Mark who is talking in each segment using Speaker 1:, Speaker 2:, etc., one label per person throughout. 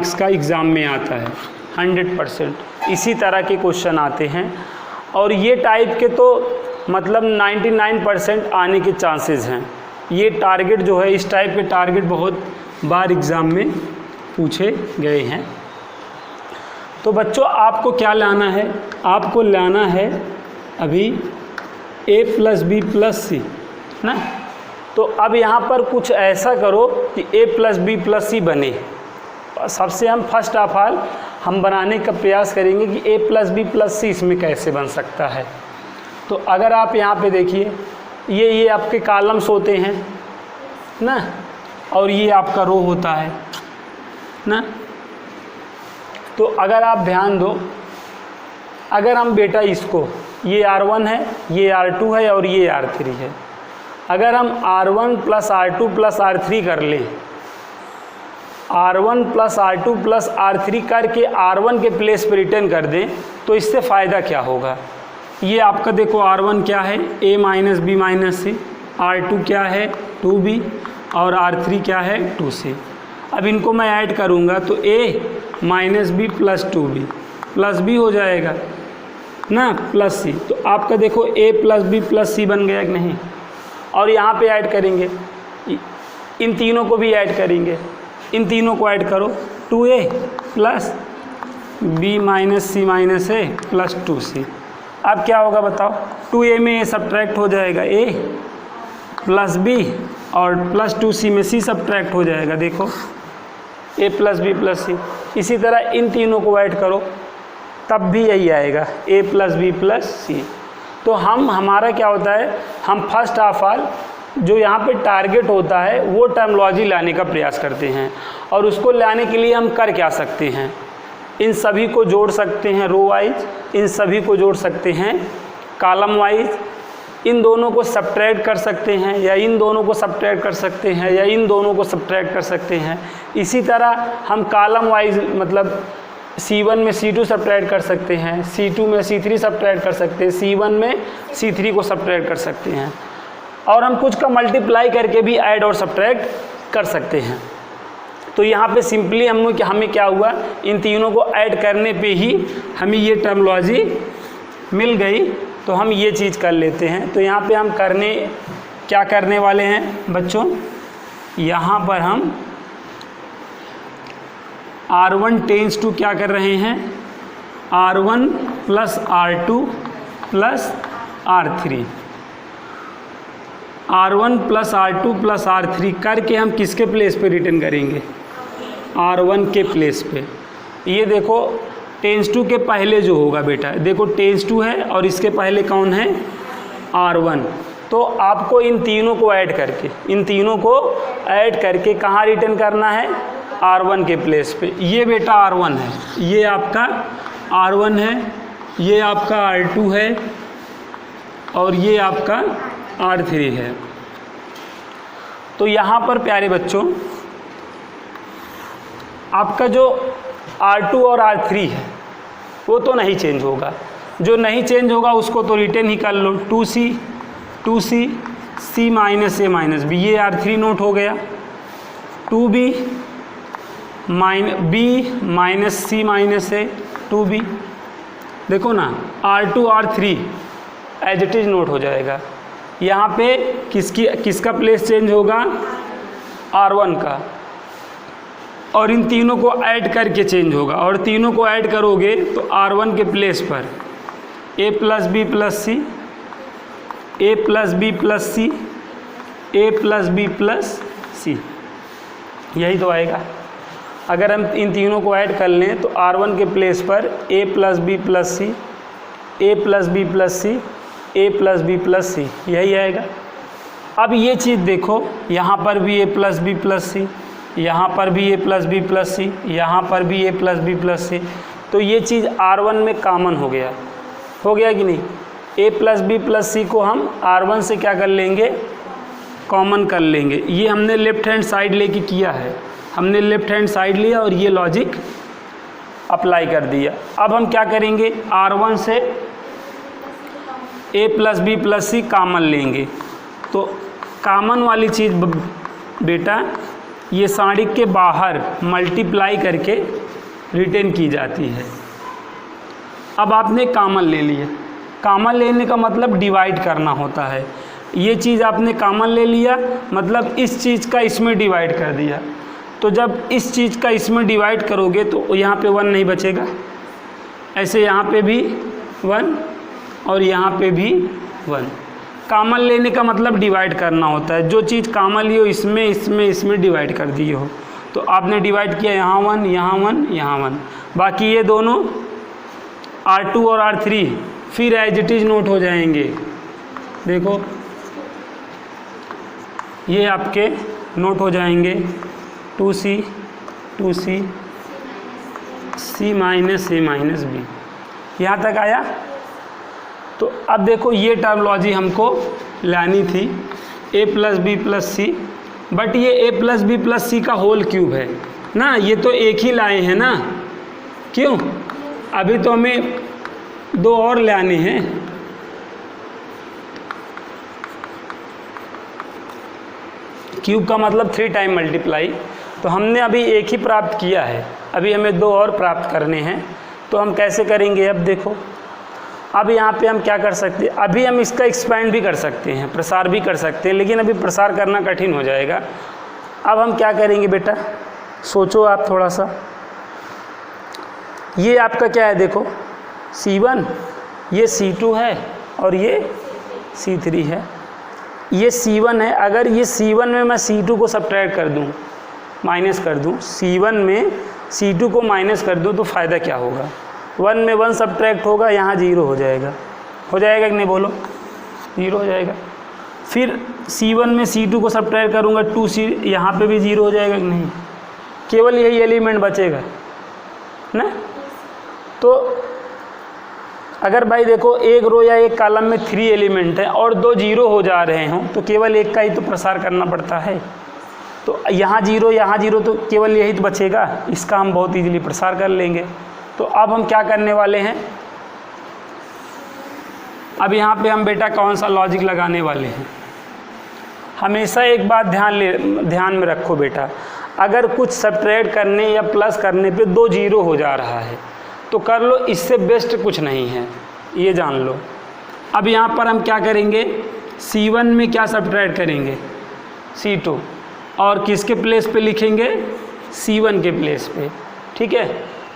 Speaker 1: इसका एग्ज़ाम में आता है 100%। इसी तरह के क्वेश्चन आते हैं और ये टाइप के तो मतलब 99% आने के चांसेस हैं। ये टारगेट जो है, इस टाइप के टारगेट बहुत बार एग्ज़ाम में पूछे गए हैं। तो बच्चों आपको क्या लाना है, आपको लाना है अभी a + b + c ना। तो अब यहाँ पर कुछ ऐसा करो कि a + b + c बने। सबसे हम फर्स्ट ऑफ ऑल हम बनाने का प्रयास करेंगे कि a + b + c इसमें कैसे बन सकता है। तो अगर आप यहाँ पे देखिए, ये आपके कॉलम्स होते हैं ना, और ये आपका रो होता है ना। तो अगर आप ध्यान दो, अगर हम बेटा इसको, ये R1 है, ये R2 है और ये R3 है, अगर हम R1 + R2 + R3 कर लें, R1 + R2 + R3 करके R1 के प्लेस पर रिटर्न कर दें, तो इससे फ़ायदा क्या होगा। ये आपका देखो R1 क्या है, a - b - c, R2 क्या है 2b और R3 क्या है 2c। अब इनको मैं ऐड करूँगा तो a - b + 2b + b हो जाएगा ना +c। तो आपका देखो a + b + c बन गया कि नहीं। और यहाँ पे ऐड करेंगे, इन तीनों को भी ऐड करेंगे, इन तीनों को ऐड करो 2a + b - c - a + 2c। अब क्या होगा बताओ, 2a में a सब्ट्रैक्ट हो जाएगा, a + b और +2c में c सब्ट्रैक्ट हो जाएगा। देखो a + b + c। इसी तरह इन तीनों को ऐड करो तब भी यही आएगा, a + b + c। तो हमारा क्या होता है, हम फर्स्ट ऑफ ऑल जो यहाँ पे टारगेट होता है वो टर्मोलॉजी लाने का प्रयास करते हैं। और उसको लाने के लिए हम कर क्या सकते हैं, इन सभी को जोड़ सकते हैं रो वाइज, इन सभी को जोड़ सकते हैं कॉलम वाइज, इन दोनों को सब्ट्रैक्ट कर सकते हैं या इन दोनों को सब्ट्रैक्ट कर सकते हैं या इन दोनों को सब्ट्रैक्ट कर सकते हैं। इसी तरह हम कॉलम वाइज मतलब C1 में C2 सब्ट्रैक्ट कर सकते हैं, C2 में C3 सब्ट्रैक्ट कर सकते हैं, C1 में C3 को सब्ट्रैक्ट कर सकते हैं। और हम कुछ का मल्टीप्लाई करके भी ऐड और सब्ट्रैक्ट कर सकते हैं। तो यहाँ पे सिंपली हमें क्या हुआ, इन तीनों को ऐड करने पे ही हमें ये टर्मोलॉजी मिल गई। तो हम ये चीज़ कर लेते हैं। तो यहाँ पे हम क्या करने वाले हैं बच्चों, यहाँ पर हम R1 टेंस टू क्या कर रहे हैं, R1 + R2 + R3, R1 + R2 + R3 करके हम किसके प्लेस पे रिटर्न करेंगे, R1 के प्लेस पे। ये देखो टेंस टू के पहले जो होगा बेटा, देखो टेंस टू है और इसके पहले कौन है R1। तो आपको इन तीनों को ऐड करके कहाँ रिटर्न करना है, R1 के प्लेस पे। ये बेटा R1 है, ये आपका R1 है, ये आपका R2 है और ये आपका R3 है। तो यहाँ पर प्यारे बच्चों आपका जो R2 और R3 है वो तो नहीं चेंज होगा, जो नहीं चेंज होगा उसको तो रिटर्न ही कर लो, 2c c - a - b, ये R3 नोट हो गया, 2b b - c - a 2b। देखो ना R2 R3 as it is note हो जाएगा। यहाँ पे किसका प्लेस चेंज होगा, R1 का, और इन तीनों को ऐड करके चेंज होगा। और तीनों को ऐड करोगे तो R1 के प्लेस पर a + b + c, a + b + c, a + b + c, यही तो आएगा। अगर हम इन तीनों को ऐड कर लें तो R1 के प्लेस पर a + b + c, a + b + c, a + b + c, यही आएगा। अब ये चीज़ देखो, यहाँ पर भी a + b + c, यहाँ पर भी a + b + c, यहाँ पर भी a + b + c। तो ये चीज़ R1 में कॉमन हो गया कि नहीं। a + b + c को हम R1 से क्या कर लेंगे, कॉमन कर लेंगे। ये हमने लेफ्ट हैंड साइड लेके किया है, हमने लेफ्ट हैंड साइड लिया और ये लॉजिक अप्लाई कर दिया। अब हम क्या करेंगे, R1 से a + b + c कॉमन लेंगे। तो कॉमन वाली चीज़ बेटा ये सारणी के बाहर मल्टीप्लाई करके रिटेन की जाती है। अब आपने कॉमन ले लिया, कॉमन लेने का मतलब डिवाइड करना होता है। ये चीज़ आपने कॉमन ले लिया मतलब इस चीज़ का इसमें डिवाइड कर दिया। तो जब इस चीज़ का इसमें डिवाइड करोगे तो यहाँ पे 1 नहीं बचेगा, ऐसे यहाँ पे भी 1 और यहाँ पे भी 1। कॉमन लेने का मतलब डिवाइड करना होता है। जो चीज़ कॉमन ली हो इसमें इसमें इसमें डिवाइड कर दी हो, तो आपने डिवाइड किया यहाँ 1 यहाँ 1 यहाँ 1। बाकी ये दोनों R2 और R3 फिर एज इट इज़ नोट हो जाएंगे। देखो ये आपके नोट हो जाएंगे 2C 2C C minus A minus B। यहाँ तक आया। तो अब देखो ये टर्मोलॉजी हमको लानी थी A plus B plus C, but ये A plus B plus C का होल क्यूब है ना, ये तो एक ही लाए हैं ना, क्यों? अभी तो हमें 2 और लाने हैं। क्यूब का मतलब 3 टाइम मल्टीप्लाई, तो हमने अभी एक ही प्राप्त किया है, अभी हमें 2 और प्राप्त करने हैं। तो हम कैसे करेंगे? अब देखो, अब यहाँ पे हम क्या कर सकते हैं, अभी हम इसका एक्सपेंड भी कर सकते हैं, प्रसार भी कर सकते हैं, लेकिन अभी प्रसार करना कठिन हो जाएगा। अब हम क्या करेंगे बेटा, सोचो आप थोड़ा सा। ये आपका क्या है, देखो C1, ये C2 है और ये C3 है। ये C1 है, अगर ये C1 में मैं C2 को सब्ट्रैक्ट कर दूँ, माइनस कर दूँ, C1 में C2 को माइनस कर दूँ, तो फ़ायदा क्या होगा? 1 में 1 सब्ट्रैक्ट होगा, यहाँ 0 हो जाएगा। हो जाएगा कि नहीं, बोलो? 0 हो जाएगा। फिर C1 में C2 को सब्ट्रैक्ट करूँगा 2C, यहाँ पे भी 0 हो जाएगा कि नहीं? केवल यही एलिमेंट बचेगा ना। तो अगर भाई देखो एक रो या एक कॉलम में 3 एलिमेंट हैं और 2 0 हो जा रहे हों, तो केवल एक का ही तो प्रसार करना पड़ता है। तो यहाँ 0 यहाँ 0, तो केवल यही तो बचेगा, इसका हम बहुत इजीली प्रसार कर लेंगे। तो अब हम क्या करने वाले हैं, अब यहाँ पे हम बेटा कौन सा लॉजिक लगाने वाले हैं? हमेशा एक बात ध्यान में रखो बेटा, अगर कुछ सब्ट्रैक्ट करने या प्लस करने पे 2 0 हो जा रहा है तो कर लो, इससे बेस्ट कुछ नहीं है, ये जान लो। अब यहाँ पर हम क्या करेंगे, C1 में क्या सब्ट्रैक्ट करेंगे? C2, और किसके प्लेस पे लिखेंगे? C1 के प्लेस पे, ठीक है।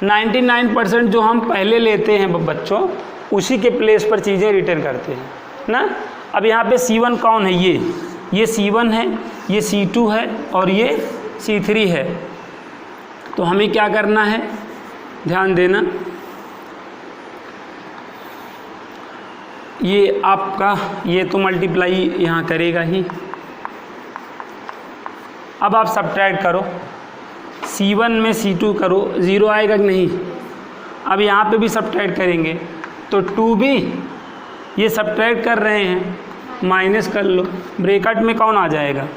Speaker 1: 99% जो हम पहले लेते हैं बच्चों, उसी के प्लेस पर चीज़ें रिटर्न करते हैं ना। अब यहाँ पे C1 कौन है? ये C1 है, ये C2 है और ये C3 है। तो हमें क्या करना है, ध्यान देना, ये आपका ये तो मल्टीप्लाई यहाँ करेगा ही। अब आप सब्ट्रैक्ट करो, C1 में C2 करो, 0 आएगा कि नहीं? अब यहाँ पे भी सब्ट्रैक्ट करेंगे तो 2B, ये सब्ट्रैक्ट कर रहे हैं, माइनस कर लो, ब्रैकेट में कौन आ जाएगा?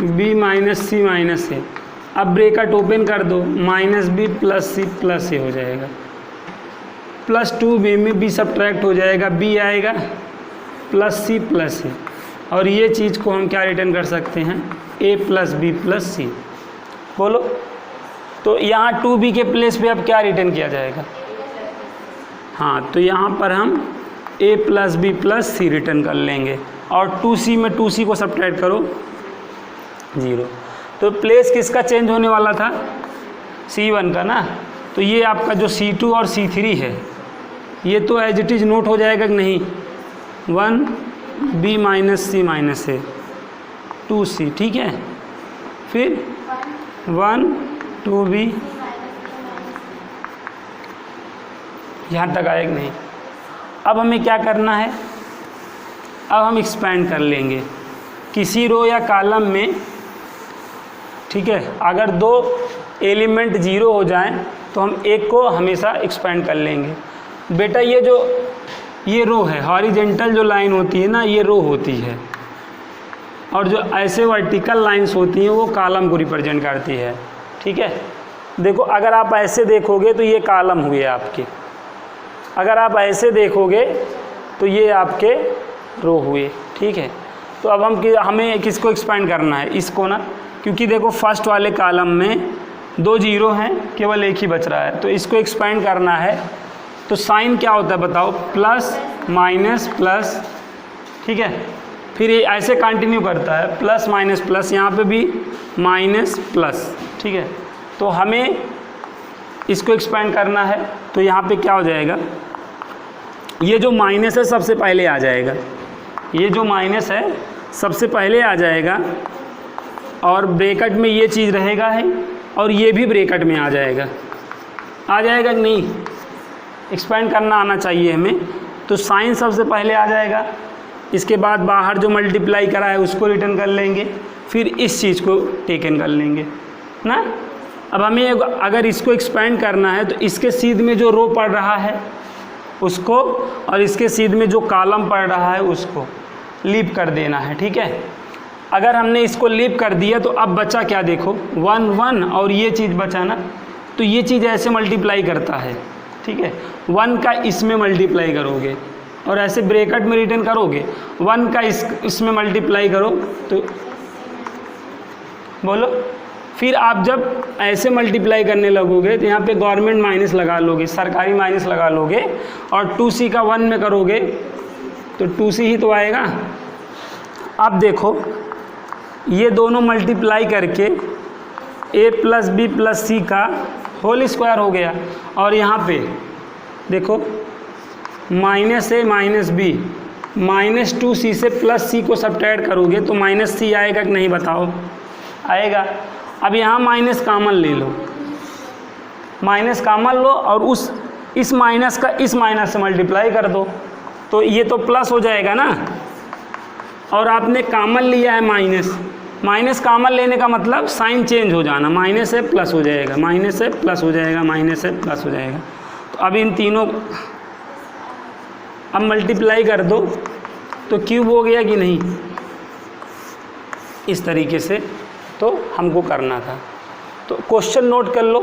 Speaker 1: B minus C minus A। अब ब्रैकेट ओपन कर दो, -B plus C plus A हो जाएगा, प्लस 2B में B सब्ट्रैक्ट हो जाएगा, B आएगा प्लस C प्लस A, और ये चीज़ को हम क्या रिटर्न कर सकते हैं? A plus B plus C। बोलो, तो यहाँ 2B के प्लेस पे अब क्या रिटर्न किया जाएगा? हाँ, तो यहाँ पर हम A plus B plus C return कर लेंगे, और 2C में 2C को सब्ट्रैक्ट करो, 0। तो प्लेस किसका चेंज होने वाला था? C1 का ना। तो ये आपका जो C2 और C3 है, ये तो एज इट इज़ नोट हो जाएगा कि नहीं? 1B minus C minus A 2C, ठीक है। फिर 1 2B, यहाँ तक आएगा नहीं? अब हमें क्या करना है, अब हम एक्सपेंड कर लेंगे किसी रो या कॉलम में, ठीक है। अगर 2 एलिमेंट 0 हो जाएं तो हम एक को हमेशा एक्सपेंड कर लेंगे। बेटा ये रो है, हॉरिजेंटल जो लाइन होती है ना, ये रो होती है, और जो ऐसे वर्टिकल लाइंस होती हैं वो कॉलम को रिप्रेजेंट करती है, ठीक है। देखो, अगर आप ऐसे देखोगे तो ये कॉलम हुए आपके, अगर आप ऐसे देखोगे तो ये आपके रो हुए, ठीक है। तो अब हमें किसको एक्सपेंड करना है? इसको ना। क्योंकि देखो फर्स्ट वाले कॉलम में 2 जीरो हैं, केवल एक ही बच रहा है, तो इसको एक्सपेंड करना है। तो साइन क्या होता है बताओ, प्लस माइनस प्लस, ठीक है, फिर ये ऐसे कंटिन्यू करता है प्लस माइनस प्लस, यहाँ पे भी माइनस प्लस, ठीक है। तो हमें इसको एक्सपेंड करना है, तो यहाँ पे क्या हो जाएगा, ये जो माइनस है सबसे पहले आ जाएगा, ये जो माइनस है सबसे पहले आ जाएगा, और ब्रैकेट में ये चीज़ रहेगा है, और ये भी ब्रैकेट में आ जाएगा कि नहीं, एक्सपेंड करना आना चाहिए हमें। तो साइन सबसे पहले आ जाएगा, इसके बाद बाहर जो मल्टीप्लाई करा है उसको रिटर्न कर लेंगे, फिर इस चीज़ को टेकन कर लेंगे ना। अब हमें अगर इसको एक्सपेंड करना है तो इसके सीध में जो रो पड़ रहा है उसको, और इसके सीध में जो कॉलम पड़ रहा है उसको लीप कर देना है, ठीक है। अगर हमने इसको लीप कर दिया तो अब बचा क्या, देखो 1 1 और ये चीज़ बचा ना, तो ये चीज़ ऐसे मल्टीप्लाई करता है, ठीक है। 1 का इसमें मल्टीप्लाई करोगे और ऐसे ब्रैकेट में रिटर्न करोगे, 1 का इसमें मल्टीप्लाई करो तो बोलो, फिर आप जब ऐसे मल्टीप्लाई करने लगोगे तो यहाँ पे गवर्नमेंट माइनस लगा लोगे, सरकारी माइनस लगा लोगे, और 2c का 1 में करोगे तो 2c ही तो आएगा। अब देखो ये दोनों मल्टीप्लाई करके a plus B plus C का होल स्क्वायर हो गया, और यहाँ पे देखो minus a minus B minus 2c से प्लस c को सब्ट्रैक्ट करोगे तो माइनस c आएगा कि नहीं बताओ, आएगा। अब यहाँ माइनस कॉमन ले लो, माइनस कॉमन लो और इस माइनस का इस माइनस से मल्टीप्लाई कर दो, तो ये तो प्लस हो जाएगा ना, और आपने कॉमन लिया है माइनस, माइनस कॉमन लेने का मतलब साइन चेंज हो जाना, माइनस से प्लस हो जाएगा, माइनस से प्लस हो जाएगा, माइनस से प्लस हो जाएगा। तो अब इन तीनों अब मल्टीप्लाई कर दो तो क्यूब हो गया कि नहीं, इस तरीके से तो हमको करना था। तो क्वेश्चन नोट कर लो,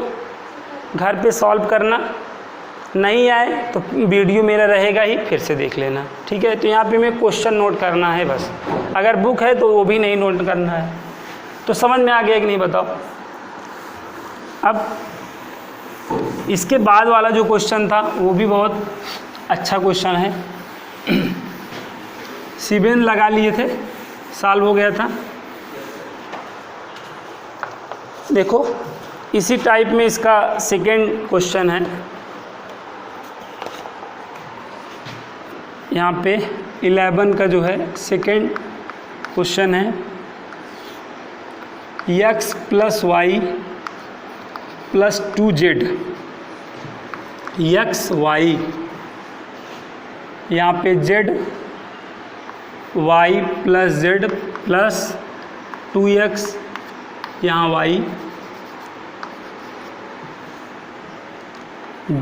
Speaker 1: घर पे सॉल्व करना, नहीं आए तो वीडियो मेरा रहेगा ही, फिर से देख लेना, ठीक है। तो यहाँ पे मैं क्वेश्चन नोट करना है बस, अगर बुक है तो वो भी नहीं नोट करना है। तो समझ में आ गया कि नहीं बताओ। अब इसके बाद वाला जो क्वेश्चन था वो भी बहुत अच्छा क्वेश्चन है, सीबेन लगा लिए थे, सॉल्व हो गया था। देखो इसी टाइप में इसका सेकेंड क्वेश्चन है, यहाँ पे 11 का जो है सेकेंड क्वेश्चन है, x plus Y plus 2z, x y यहाँ पे z y plus z plus 2x यहाँ y,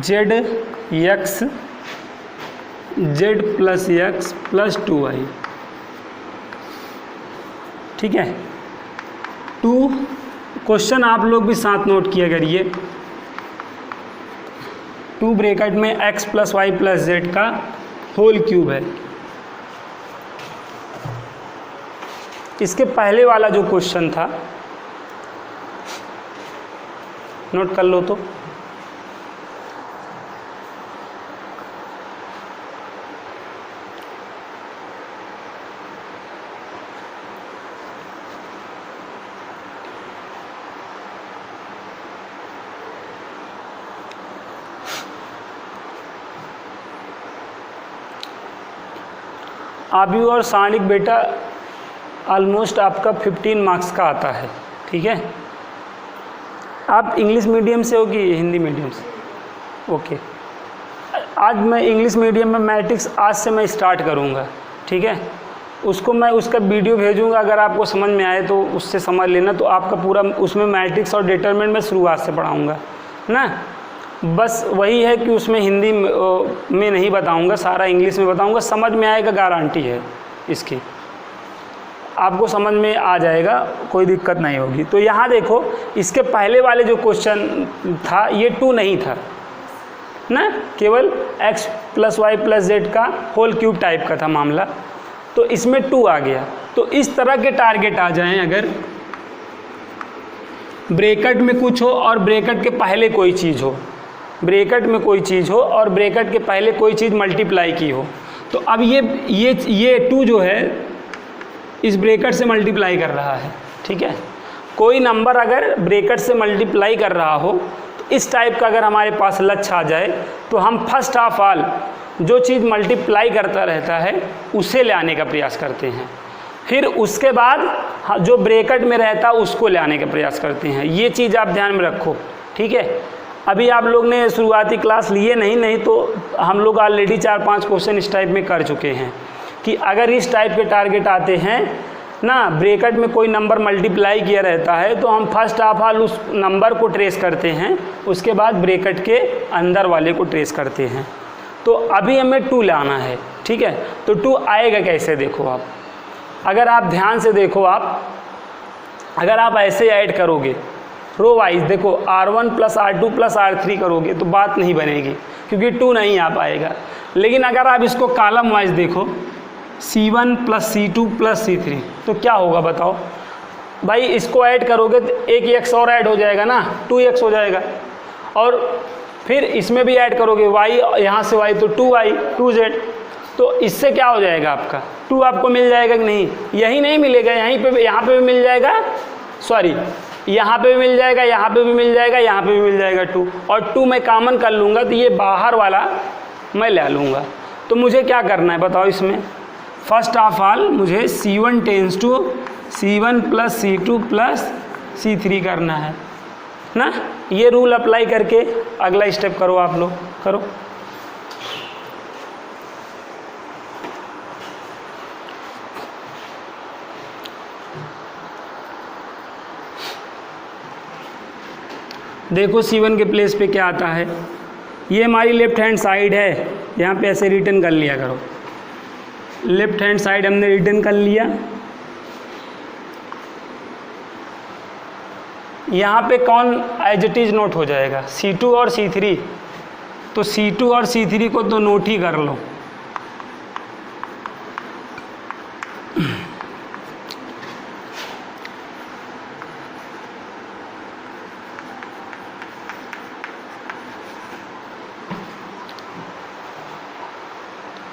Speaker 1: z x z plus x plus 2y, ठीक है। 2 क्वेश्चन आप लोग भी साथ नोट किया करिए। 2 ब्रैकेट में x plus Y plus Z का होल क्यूब है। इसके पहले वाला जो क्वेश्चन था नोट कर लो तो, आबी और सानिक बेटा ऑलमोस्ट आपका 15 मार्क्स का आता है, ठीक है। आप इंग्लिश मीडियम से हो कि हिंदी मीडियम से? ओके, आज मैं इंग्लिश मीडियम में मैट्रिक्स आज से मैं स्टार्ट करूँगा, ठीक है। उसको मैं उसका वीडियो भेजूँगा, अगर आपको समझ में आए तो उससे समझ लेना। तो आपका पूरा उसमें मैट्रिक्स और डिटरमिनेंट मैं शुरुआत से पढ़ाऊँगा ना। बस वही है कि उसमें हिंदी में नहीं बताऊंगा, सारा इंग्लिश में बताऊंगा। समझ में आएगा, गारंटी है इसकी, आपको समझ में आ जाएगा, कोई दिक्कत नहीं होगी। तो यहाँ देखो, इसके पहले वाले जो क्वेश्चन था ये 2 नहीं था ना, केवल x plus Y plus Z का होल क्यूब टाइप का था मामला, तो इसमें 2 आ गया। तो इस तरह के टारगेट आ जाएं अगर, ब्रैकेट में कुछ हो और ब्रैकेट के पहले कोई चीज़ हो, ब्रैकेट में कोई चीज़ हो और ब्रैकेट के पहले कोई चीज़ मल्टीप्लाई की हो, तो अब ये 2 जो है इस ब्रैकेट से मल्टीप्लाई कर रहा है, ठीक है। कोई नंबर अगर ब्रैकेट से मल्टीप्लाई कर रहा हो तो इस टाइप का अगर हमारे पास लक्ष्य आ जाए तो हम फर्स्ट ऑफ ऑल जो चीज़ मल्टीप्लाई करता रहता है उसे ले आने का प्रयास करते हैं, फिर उसके बाद जो ब्रैकेट में रहता है उसको ले आने का प्रयास करते हैं। ये चीज़ आप ध्यान में रखो, ठीक है। अभी आप लोग ने शुरुआती क्लास लिए नहीं तो हम लोग ऑलरेडी 4-5 क्वेश्चन इस टाइप में कर चुके हैं कि अगर इस टाइप के टारगेट आते हैं ना, ब्रैकेट में कोई नंबर मल्टीप्लाई किया रहता है तो हम फर्स्ट ऑफ ऑल उस नंबर को ट्रेस करते हैं, उसके बाद ब्रैकेट के अंदर वाले को ट्रेस करते हैं। तो अभी हमें 2 लाना है, ठीक है। तो 2 आएगा कैसे, देखो आप, अगर आप ध्यान से देखो, अगर आप ऐसे ऐड करोगे रो वाइज, देखो R1 + R2 + R3 करोगे तो बात नहीं बनेगी क्योंकि 2 नहीं आ पाएगा। लेकिन अगर आप इसको कॉलम वाइज देखो C1 + C2 + C3 तो क्या होगा बताओ भाई, इसको ऐड करोगे तो एक x और ऐड हो जाएगा ना, 2x हो जाएगा, और फिर इसमें भी ऐड करोगे y, यहाँ से y तो 2y 2z, तो इससे क्या हो जाएगा आपका 2 आपको मिल जाएगा कि नहीं, यही नहीं मिलेगा, यहाँ पे भी मिल जाएगा, सॉरी यहाँ पे भी मिल जाएगा, यहाँ पे भी मिल जाएगा, यहाँ पे भी मिल जाएगा 2, और 2 मैं कॉमन कर लूँगा तो ये बाहर वाला मैं ले लूँगा। तो मुझे क्या करना है बताओ इसमें, फर्स्ट ऑफ ऑल मुझे C1 tense to C1 + C2 + C3 करना है ना। ये रूल अप्लाई करके अगला स्टेप करो, आप लोग करो। देखो C1 के प्लेस पे क्या आता है, ये हमारी लेफ्ट हैंड साइड है, यहाँ पे ऐसे रिटर्न कर लिया करो, लेफ्ट हैंड साइड हमने रिटर्न कर लिया। यहाँ पे कौन एज इट इज़ नोट हो जाएगा, C2 और C3, तो C2 और C3 को तो नोट ही कर लो।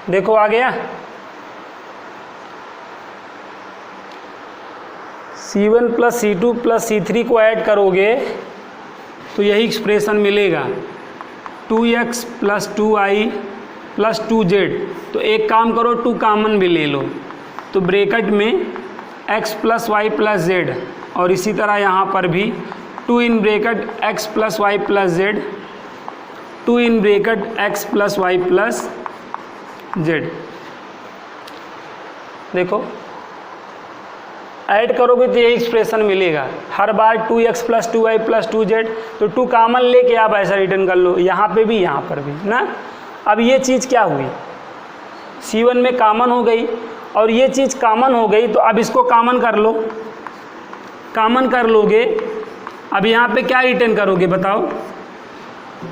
Speaker 1: देखो आ गया, C1 + C2 + C3 को ऐड करोगे तो यही एक्सप्रेशन मिलेगा, 2x + 2y + 2z। तो एक काम करो, 2 कॉमन भी ले लो, तो ब्रैकेट में x + y + z, और इसी तरह यहाँ पर भी 2 इन ब्रैकेट x + y + z, 2 इन ब्रैकेट x + y + z। देखो ऐड करोगे तो यही एक्सप्रेशन मिलेगा, हर बार 2x + 2y + 2z, तो 2 कॉमन लेके आप ऐसा रिटर्न कर लो, यहाँ पे भी यहाँ पर भी ना। अब ये चीज़ क्या हुई, C1 में कॉमन हो गई और ये चीज़ कॉमन हो गई, तो अब इसको कॉमन कर लो, कॉमन कर लोगे, अब यहाँ पे क्या रिटर्न करोगे बताओ,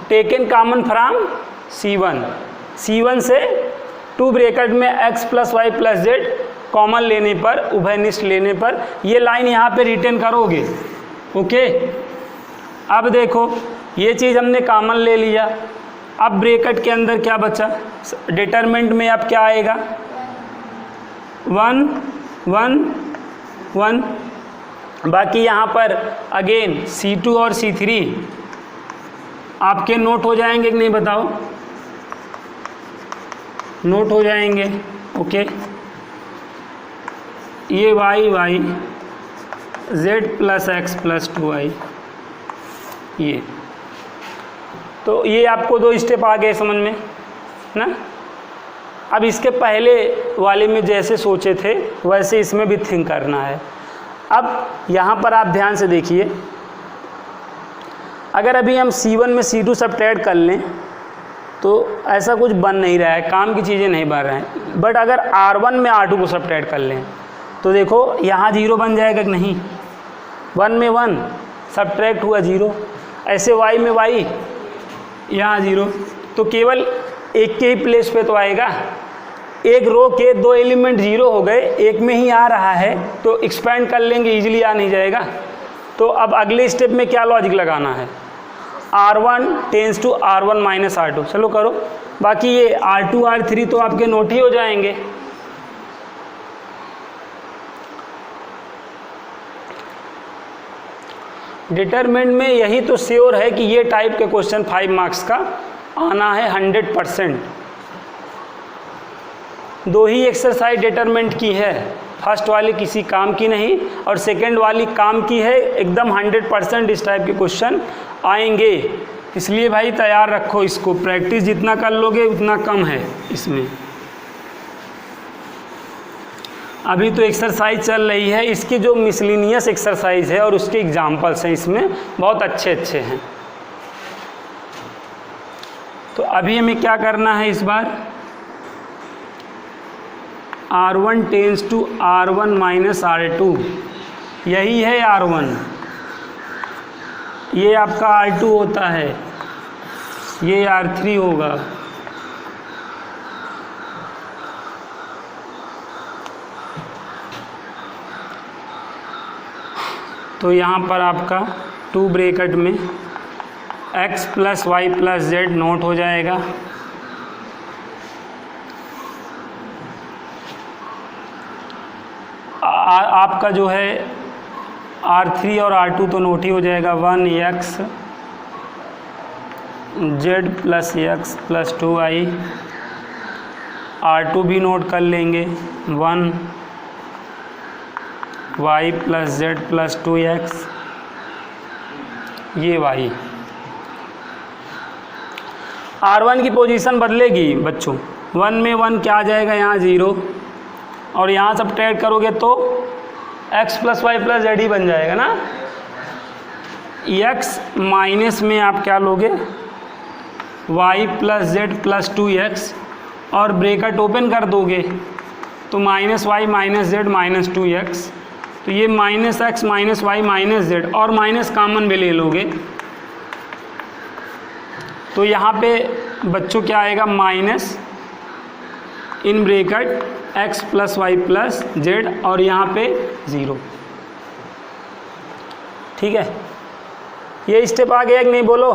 Speaker 1: टेकन कॉमन फ्रॉम C1 से 2 ब्रैकेट में x + y + z कॉमन लेने पर, उभयनिष्ठ लेने पर ये लाइन यहाँ पे रिटर्न करोगे, ओके। अब देखो ये चीज़ हमने कॉमन ले लिया, अब ब्रैकेट के अंदर क्या बचा, डिटरमिनेंट में अब क्या आएगा, 1 1 1, बाकी यहाँ पर अगेन C2 और C3 आपके नोट हो जाएंगे कि नहीं बताओ, नोट हो जाएंगे, ओके। ये y z + x + 2y, ये तो ये आपको 2 स्टेप आ गए समझ में ना। अब इसके पहले वाले में जैसे सोचे थे वैसे इसमें भी थिंक करना है। अब यहाँ पर आप ध्यान से देखिए, अगर अभी हम C1 में C2 सब्ट्रैक्ट कर लें तो ऐसा कुछ बन नहीं रहा है, काम की चीज़ें नहीं बन रहा है। बट अगर R1 में R2 को सब्ट्रैक्ट कर लें तो देखो यहाँ 0 बन जाएगा कि नहीं, 1 में 1 सब्ट्रैक्ट हुआ 0, ऐसे y में y यहाँ 0, तो केवल एक के ही प्लेस पे तो आएगा, एक रो के 2 एलिमेंट 0 हो गए, एक में ही आ रहा है तो एक्सपेंड कर लेंगे, इजीली आ नहीं जाएगा। तो अब अगले स्टेप में क्या लॉजिक लगाना है, R1 tense to R1 minus R2। चलो करो, बाकी ये R2 R3 तो आपके नोट ही हो जाएंगे। डिटरमिनेंट में यही तो श्योर है कि ये टाइप के क्वेश्चन 5 मार्क्स का आना है 100%। दो ही एक्सरसाइज डिटरमिनेंट की है, फर्स्ट वाली किसी काम की नहीं और सेकंड वाली काम की है, एकदम 100% इस टाइप के क्वेश्चन आएंगे। इसलिए भाई तैयार रखो इसको, प्रैक्टिस जितना कर लोगे उतना कम है इसमें। अभी तो एक्सरसाइज चल रही है, इसकी जो मिसलिनियस एक्सरसाइज है और उसके एग्जाम्पल्स हैं इसमें बहुत अच्छे अच्छे हैं। तो अभी हमें क्या करना है इस बार, R1 tense to R1 minus R2, यही है R1, ये आपका R2 होता है, ये R3 होगा। तो यहाँ पर आपका 2 ब्रैकेट में x plus Y plus Z note हो जाएगा। आपका जो है R3 और R2 तो नोट ही हो जाएगा, 1x z plus x plus 2y, R2 भी नोट कर लेंगे, 1y plus z plus 2x, ये y। R1 की पोजीशन बदलेगी बच्चों, 1 में 1 क्या आ जाएगा, यहाँ 0, और यहाँ सब्ट्रैक्ट करोगे तो x plus Y plus Z ही बन जाएगा ना। x माइनस में आप क्या लोगे, y plus Z plus 2x, और ब्रैकेट ओपन कर दोगे तो minus Y minus Z minus 2x, तो ये minus X minus Y minus Z, और माइनस कॉमन भी ले लोगे तो यहाँ पे बच्चों क्या आएगा, minus in bracket x plus Y plus Z, और यहाँ पे 0। ठीक है, ये स्टेप आ गया कि नहीं, बोलो।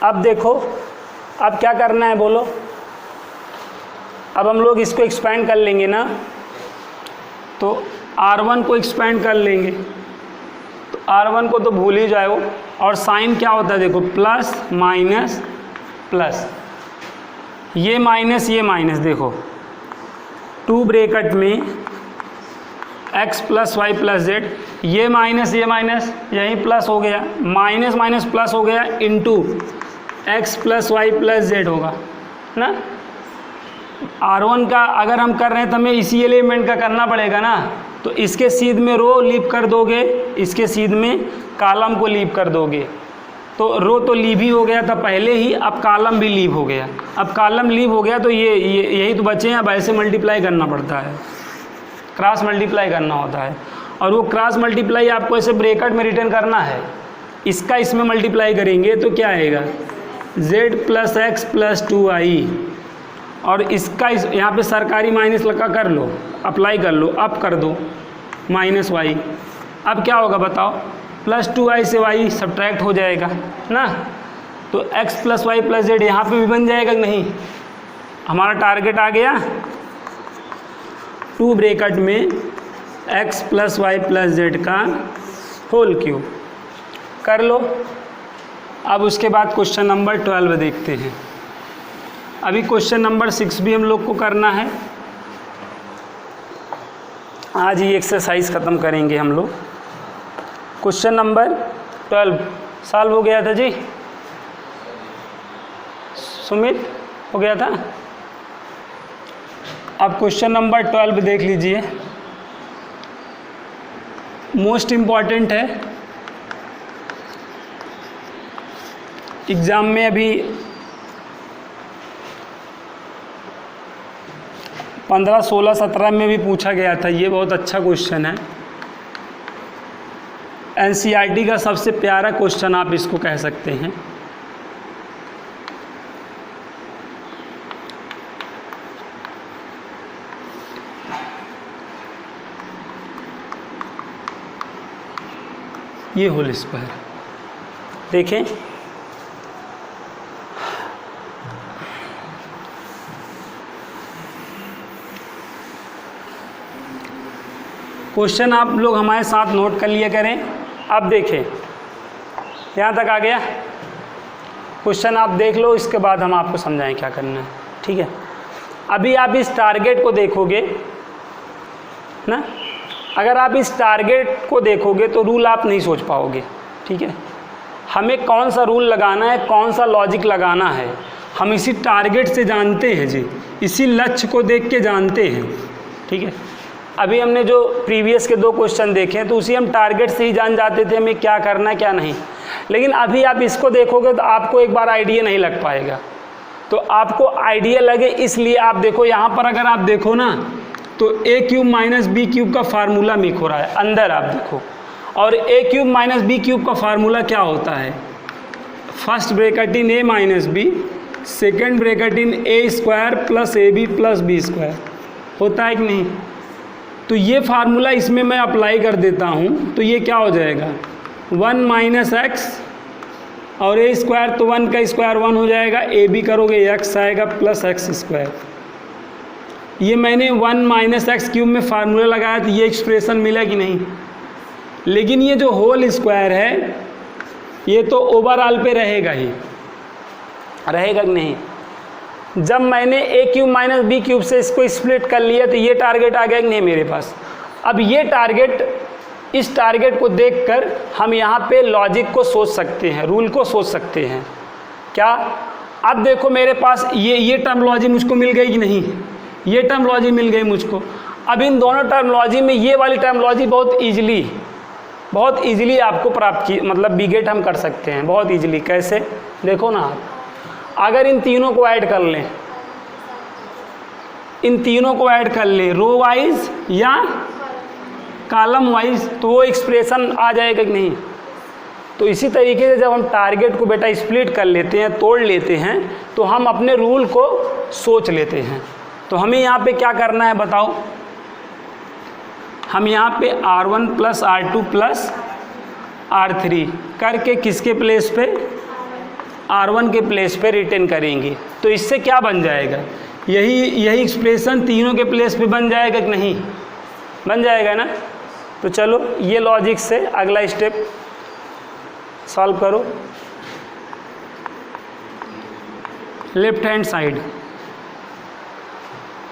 Speaker 1: अब देखो अब क्या करना है, बोलो। अब हम लोग इसको एक्सपेंड कर लेंगे ना, तो R1 को एक्सपेंड कर लेंगे, तो R1 को तो भूल ही जाओ, और साइन क्या होता है देखो, प्लस माइनस प्लस, ये माइनस देखो, 2 ब्रैकेट में x plus Y plus Z, ये माइनस यही प्लस हो गया, माइनस माइनस प्लस हो गया, into x plus Y plus Z होगा ना। R1 का अगर हम कर रहे हैं तो हमें इसी एलिमेंट का करना पड़ेगा ना, तो इसके सीध में रो लीव कर दोगे, इसके सीध में कॉलम को लीव कर दोगे, तो रो तो लीव ही हो गया था पहले ही, अब कॉलम भी लीव हो गया। अब कॉलम लीव हो गया तो ये यही तो बचे हैं, अब ऐसे मल्टीप्लाई करना पड़ता है, क्रॉस मल्टीप्लाई करना होता है, और वो क्रॉस मल्टीप्लाई आपको ऐसे ब्रैकेट में रिटर्न करना है। इसका इसमें मल्टीप्लाई करेंगे तो क्या आएगा, z plus x plus 2y, और इसका यहाँ पे सरकारी माइनस लगा कर लो, अप्लाई कर लो, अब कर दो माइनस y। अब क्या होगा बताओ, प्लस 2y से y सब्ट्रैक्ट हो जाएगा ना, तो x plus Y plus Z यहाँ पे भी बन जाएगा नहीं। हमारा टारगेट आ गया, 2 ब्रैकेट में x plus Y plus Z का होल क्यूब कर लो। अब उसके बाद क्वेश्चन नंबर 12 देखते हैं। अभी क्वेश्चन नंबर 6 भी हम लोग को करना है, आज ये एक्सरसाइज ख़त्म करेंगे हम लोग। क्वेश्चन नंबर 12 सॉल्व हो गया था जी, सुमित हो गया था। अब क्वेश्चन नंबर 12 देख लीजिए, मोस्ट इम्पॉर्टेंट है, एग्ज़ाम में अभी 15, 16, 17 में भी पूछा गया था, ये बहुत अच्छा क्वेश्चन है। एनसीईआरटी का सबसे प्यारा क्वेश्चन आप इसको कह सकते हैं। ये होल स्क्वायर। देखें क्वेश्चन आप लोग हमारे साथ नोट कर लिया करें। अब देखें यहाँ तक आ गया क्वेश्चन, आप देख लो, इसके बाद हम आपको समझाएं क्या करना है। ठीक है, अभी आप इस टारगेट को देखोगे ना, अगर आप इस टारगेट को देखोगे तो रूल आप नहीं सोच पाओगे। ठीक है, हमें कौन सा रूल लगाना है, कौन सा लॉजिक लगाना है, हम इसी टारगेट से जानते हैं जी, इसी लक्ष्य को देख के जानते हैं। ठीक है, अभी हमने जो प्रीवियस के 2 क्वेश्चन देखे हैं तो उसी हम टारगेट से ही जान जाते थे हमें क्या करना है क्या नहीं। लेकिन अभी आप इसको देखोगे तो आपको एक बार आइडिया नहीं लग पाएगा। तो आपको आइडिया लगे इसलिए आप देखो, यहाँ पर अगर आप देखो ना तो a cube minus B cube का फार्मूला मेक हो रहा है अंदर, आप देखो। और a cube minus B cube का फार्मूला क्या होता है? First bracket in a minus B, second bracket in a square plus A B plus B square, होता है कि नहीं? तो ये फार्मूला इसमें मैं अप्लाई कर देता हूँ तो ये क्या हो जाएगा, 1 माइनस एक्स और a स्क्वायर, तो 1 का स्क्वायर 1 हो जाएगा, ए बी करोगे x आएगा प्लस एक्स स्क्वायर। ये मैंने 1 माइनस एक्स क्यूब में फार्मूला लगाया तो ये एक्सप्रेशन मिला कि नहीं? लेकिन ये जो होल स्क्वायर है ये तो ओवरऑल पे रहेगा ही, रहेगा कि नहीं? जब मैंने a cube minus B cube से इसको स्प्लिट कर लिया तो ये टारगेट आ गया कि नहीं मेरे पास? अब ये टारगेट, इस टारगेट को देखकर हम यहाँ पे लॉजिक को सोच सकते हैं, रूल को सोच सकते हैं। क्या? अब देखो मेरे पास ये टर्मोलॉजी मुझको मिल गई कि नहीं? ये टर्मोलॉजी मिल गई मुझको। अब इन दोनों टर्मोलॉजी में ये वाली टर्मोलॉजी बहुत ईजिली आपको प्राप्त की, मतलब बीगेट हम कर सकते हैं बहुत ईजिली। कैसे? देखो ना, आप अगर इन तीनों को ऐड कर लें, इन तीनों को ऐड कर लें रो वाइज या कॉलम वाइज, तो वो एक्सप्रेशन आ जाएगा कि नहीं? तो इसी तरीके से जब हम टारगेट को बेटा स्प्लिट कर लेते हैं, तोड़ लेते हैं, तो हम अपने रूल को सोच लेते हैं। तो हमें यहाँ पे क्या करना है बताओ? हम यहाँ पे R1 plus R2 plus R3 करके किसके प्लेस पे? R1 के प्लेस पे रिटर्न करेंगे। तो इससे क्या बन जाएगा? यही एक्सप्रेशन तीनों के प्लेस पे बन जाएगा कि नहीं? बन जाएगा ना? तो चलो ये लॉजिक से अगला स्टेप सॉल्व करो। लेफ्ट हैंड साइड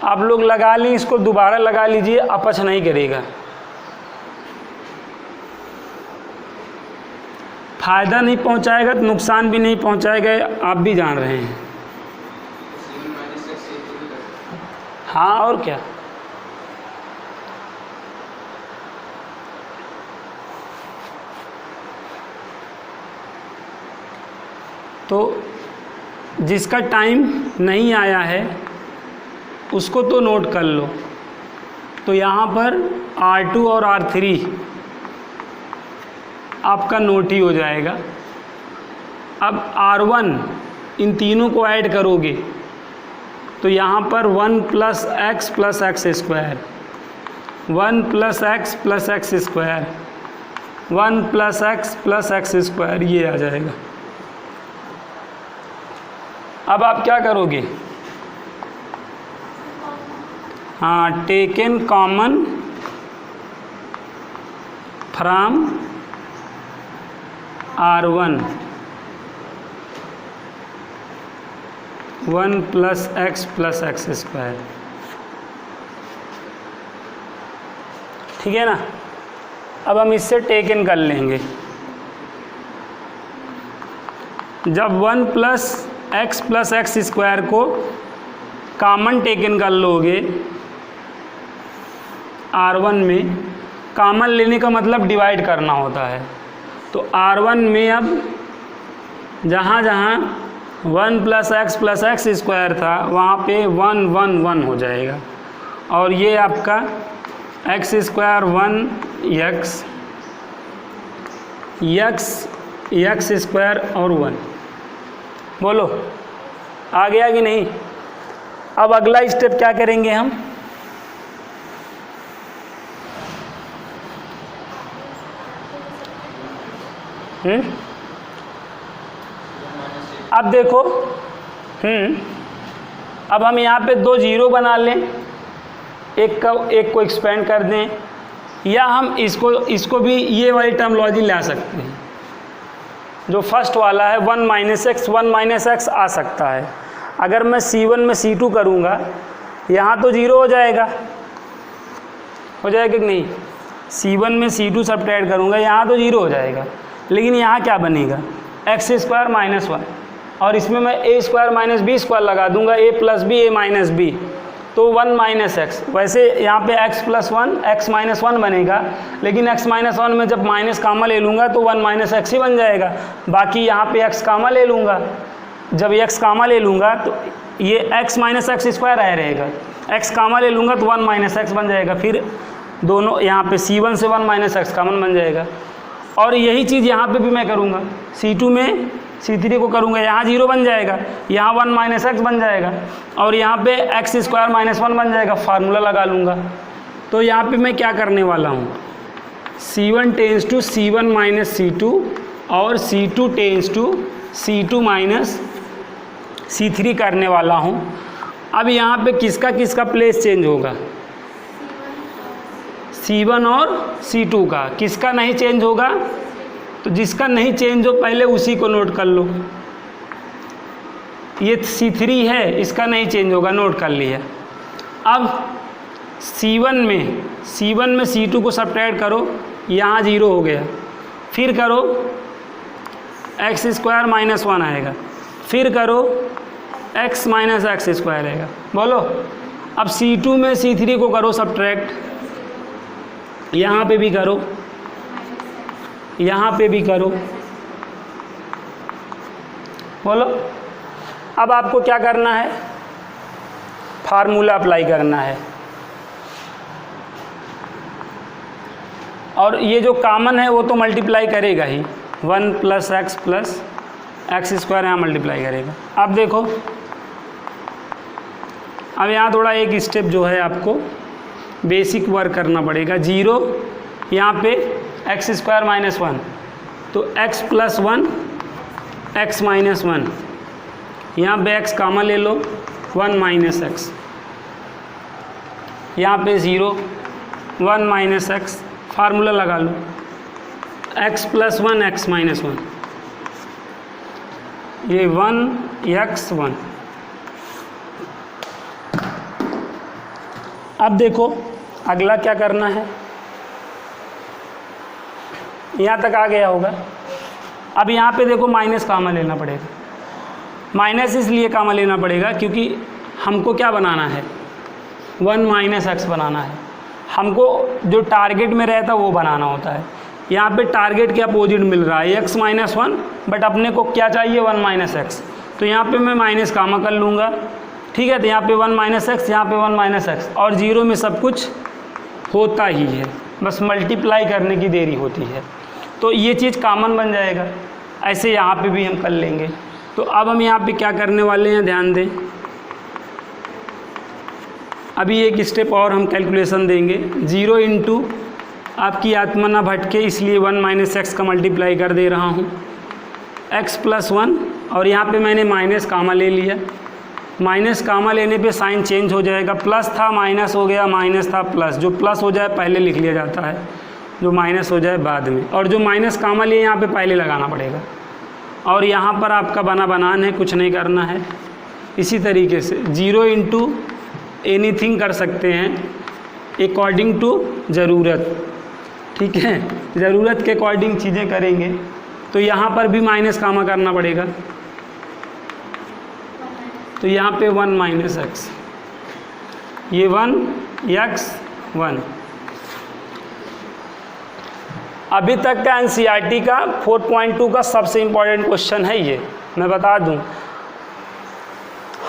Speaker 1: आप लोग लगा ली, इसको दोबारा लगा लीजिए, अपच नहीं करेगा। फायदा नहीं पहुंचाएगा तो नुकसान भी नहीं पहुंचाएगा, आप भी जान रहे हैं। हाँ और क्या? तो जिसका टाइम नहीं आया है उसको तो नोट कर लो। तो यहाँ पर R2 और R3 आपका नोट ही हो जाएगा। अब R1 इन तीनों को ऐड करोगे तो यहाँ पर 1 plus X square, 1 plus X square, 1 plus X square, ये आ जाएगा। अब आप क्या करोगे? हाँ, taken common from R1, 1 plus X square, ठीक है ना? अब हम इससे टेकन कर लेंगे। जब 1 प्लस एक्स स्क्वायर को कॉमन टेकन कर लोगे R1 में, कॉमन लेने का मतलब डिवाइड करना होता है। तो R1 में अब जहाँ 1 प्लस एक्स स्क्वायर था वहाँ पे 1 1 1 हो जाएगा, और ये आपका एक्स स्क्वायर 1 एक्स स्क्वायर और 1। बोलो आ गया कि नहीं? अब अगला स्टेप क्या करेंगे हम? अब देखो अब हम यहाँ पे 2 जीरो बना लें, एक को एक्सपेंड कर दें, या हम इसको भी ये वाली टर्मोलॉजी ला सकते हैं। जो फर्स्ट वाला है 1 - x आ सकता है। अगर मैं C1 में C2 करूँगा, यहाँ तो जीरो हो जाएगा कि नहीं? C1 में C2 सब्ट्रैक्ट करूँगा, यहाँ तो जीरो हो जाएगा, लेकिन यहाँ क्या बनेगा? x² - 1, और इसमें मैं a² - b² लगा दूंगा, a + b a - b, तो 1 - x। वैसे यहाँ पे x + 1 x - 1 बनेगा, लेकिन x - 1 में जब माइनस कामा ले लूँगा तो 1 - x ही बन जाएगा। बाकी यहाँ पे x कामा ले लूँगा, जब x कामा ले लूँगा तो ये x - x² रहेगा, x कामा ले लूँगा तो 1 - x बन जाएगा। फिर दोनों यहाँ पे C1 से 1 - x कॉमन बन जाएगा। और यही चीज़ यहाँ पे भी मैं करूँगा, C2 में C3 को करूँगा, यहाँ जीरो बन जाएगा, यहाँ 1 - x बन जाएगा, और यहाँ पे x² - 1 बन जाएगा। फार्मूला लगा लूँगा। तो यहाँ पे मैं क्या करने वाला हूँ, C1 tense to C1 - C2 और C2 tense to C2 - C3 करने वाला हूँ। अब यहाँ पे किसका प्लेस चेंज होगा? C1 और C2 का। किसका नहीं चेंज होगा? तो जिसका नहीं चेंज हो पहले उसी को नोट कर लो। ये C3 है, इसका नहीं चेंज होगा, नोट कर लिया। अब C1 में C2 को सब्ट्रैक्ट करो, यहाँ जीरो हो गया, फिर करो x² - 1 आएगा, फिर करो x - x² आएगा। बोलो अब C2 में C3 को करो सब्ट्रैक्ट, यहाँ पे भी करो, यहाँ पे भी करो। बोलो अब आपको क्या करना है? फार्मूला अप्लाई करना है। और ये जो कॉमन है वो तो मल्टीप्लाई करेगा ही, 1 + x + x² यहाँ मल्टीप्लाई करेगा। अब देखो, अब यहाँ थोड़ा एक स्टेप जो है आपको बेसिक वर्क करना पड़ेगा। जीरो यहाँ पे x² - 1, तो x + 1 x - 1, यहाँ पे x कामा ले लो, 1 - x, यहाँ पे 0 1 - x, फार्मूला लगा लो, x + 1 x - 1, ये 1x1। अब देखो अगला क्या करना है, यहाँ तक आ गया होगा। अब यहाँ पे देखो माइनस कामा लेना पड़ेगा। माइनस इसलिए कामा लेना पड़ेगा क्योंकि हमको क्या बनाना है, 1 - x बनाना है। हमको जो टारगेट में रहता वो बनाना होता है। यहाँ पे टारगेट के अपोजिट मिल रहा है x - 1, बट अपने को क्या चाहिए 1 - x, तो यहाँ पे मैं माइनस कामा कर लूँगा। ठीक है, तो यहाँ पे 1 - x, यहाँ पे 1 - x, और जीरो में सब कुछ होता ही है, बस मल्टीप्लाई करने की देरी होती है। तो ये चीज़ कॉमन बन जाएगा। ऐसे यहाँ पे भी हम कर लेंगे। तो अब हम यहाँ पे क्या करने वाले हैं, ध्यान दें। अभी एक स्टेप और हम कैलकुलेशन देंगे। 0 इंटू आपकी आत्मा ना भटके, इसलिए 1 - x का मल्टीप्लाई कर दे रहा हूँ, x + 1, और यहाँ पे मैंने माइनस कामा ले लिया। माइनस कामा लेने पे साइन चेंज हो जाएगा, प्लस था माइनस हो गया, माइनस था प्लस। जो प्लस हो जाए पहले लिख लिया जाता है, जो माइनस हो जाए बाद में, और जो माइनस कामा लिए यहाँ पे पहले लगाना पड़ेगा। और यहाँ पर आपका बनान है, कुछ नहीं करना है। इसी तरीके से 0 इंटू एनीथिंग कर सकते हैं अकॉर्डिंग टू ज़रूरत। ठीक है, ज़रूरत के अकॉर्डिंग चीज़ें करेंगे। तो यहाँ पर भी माइनस कामा करना पड़ेगा, तो यहाँ पे 1 - x, ये 1x1। अभी तक का एनसीईआरटी का 4.2 का सबसे इम्पोर्टेंट क्वेश्चन है ये, मैं बता दूं।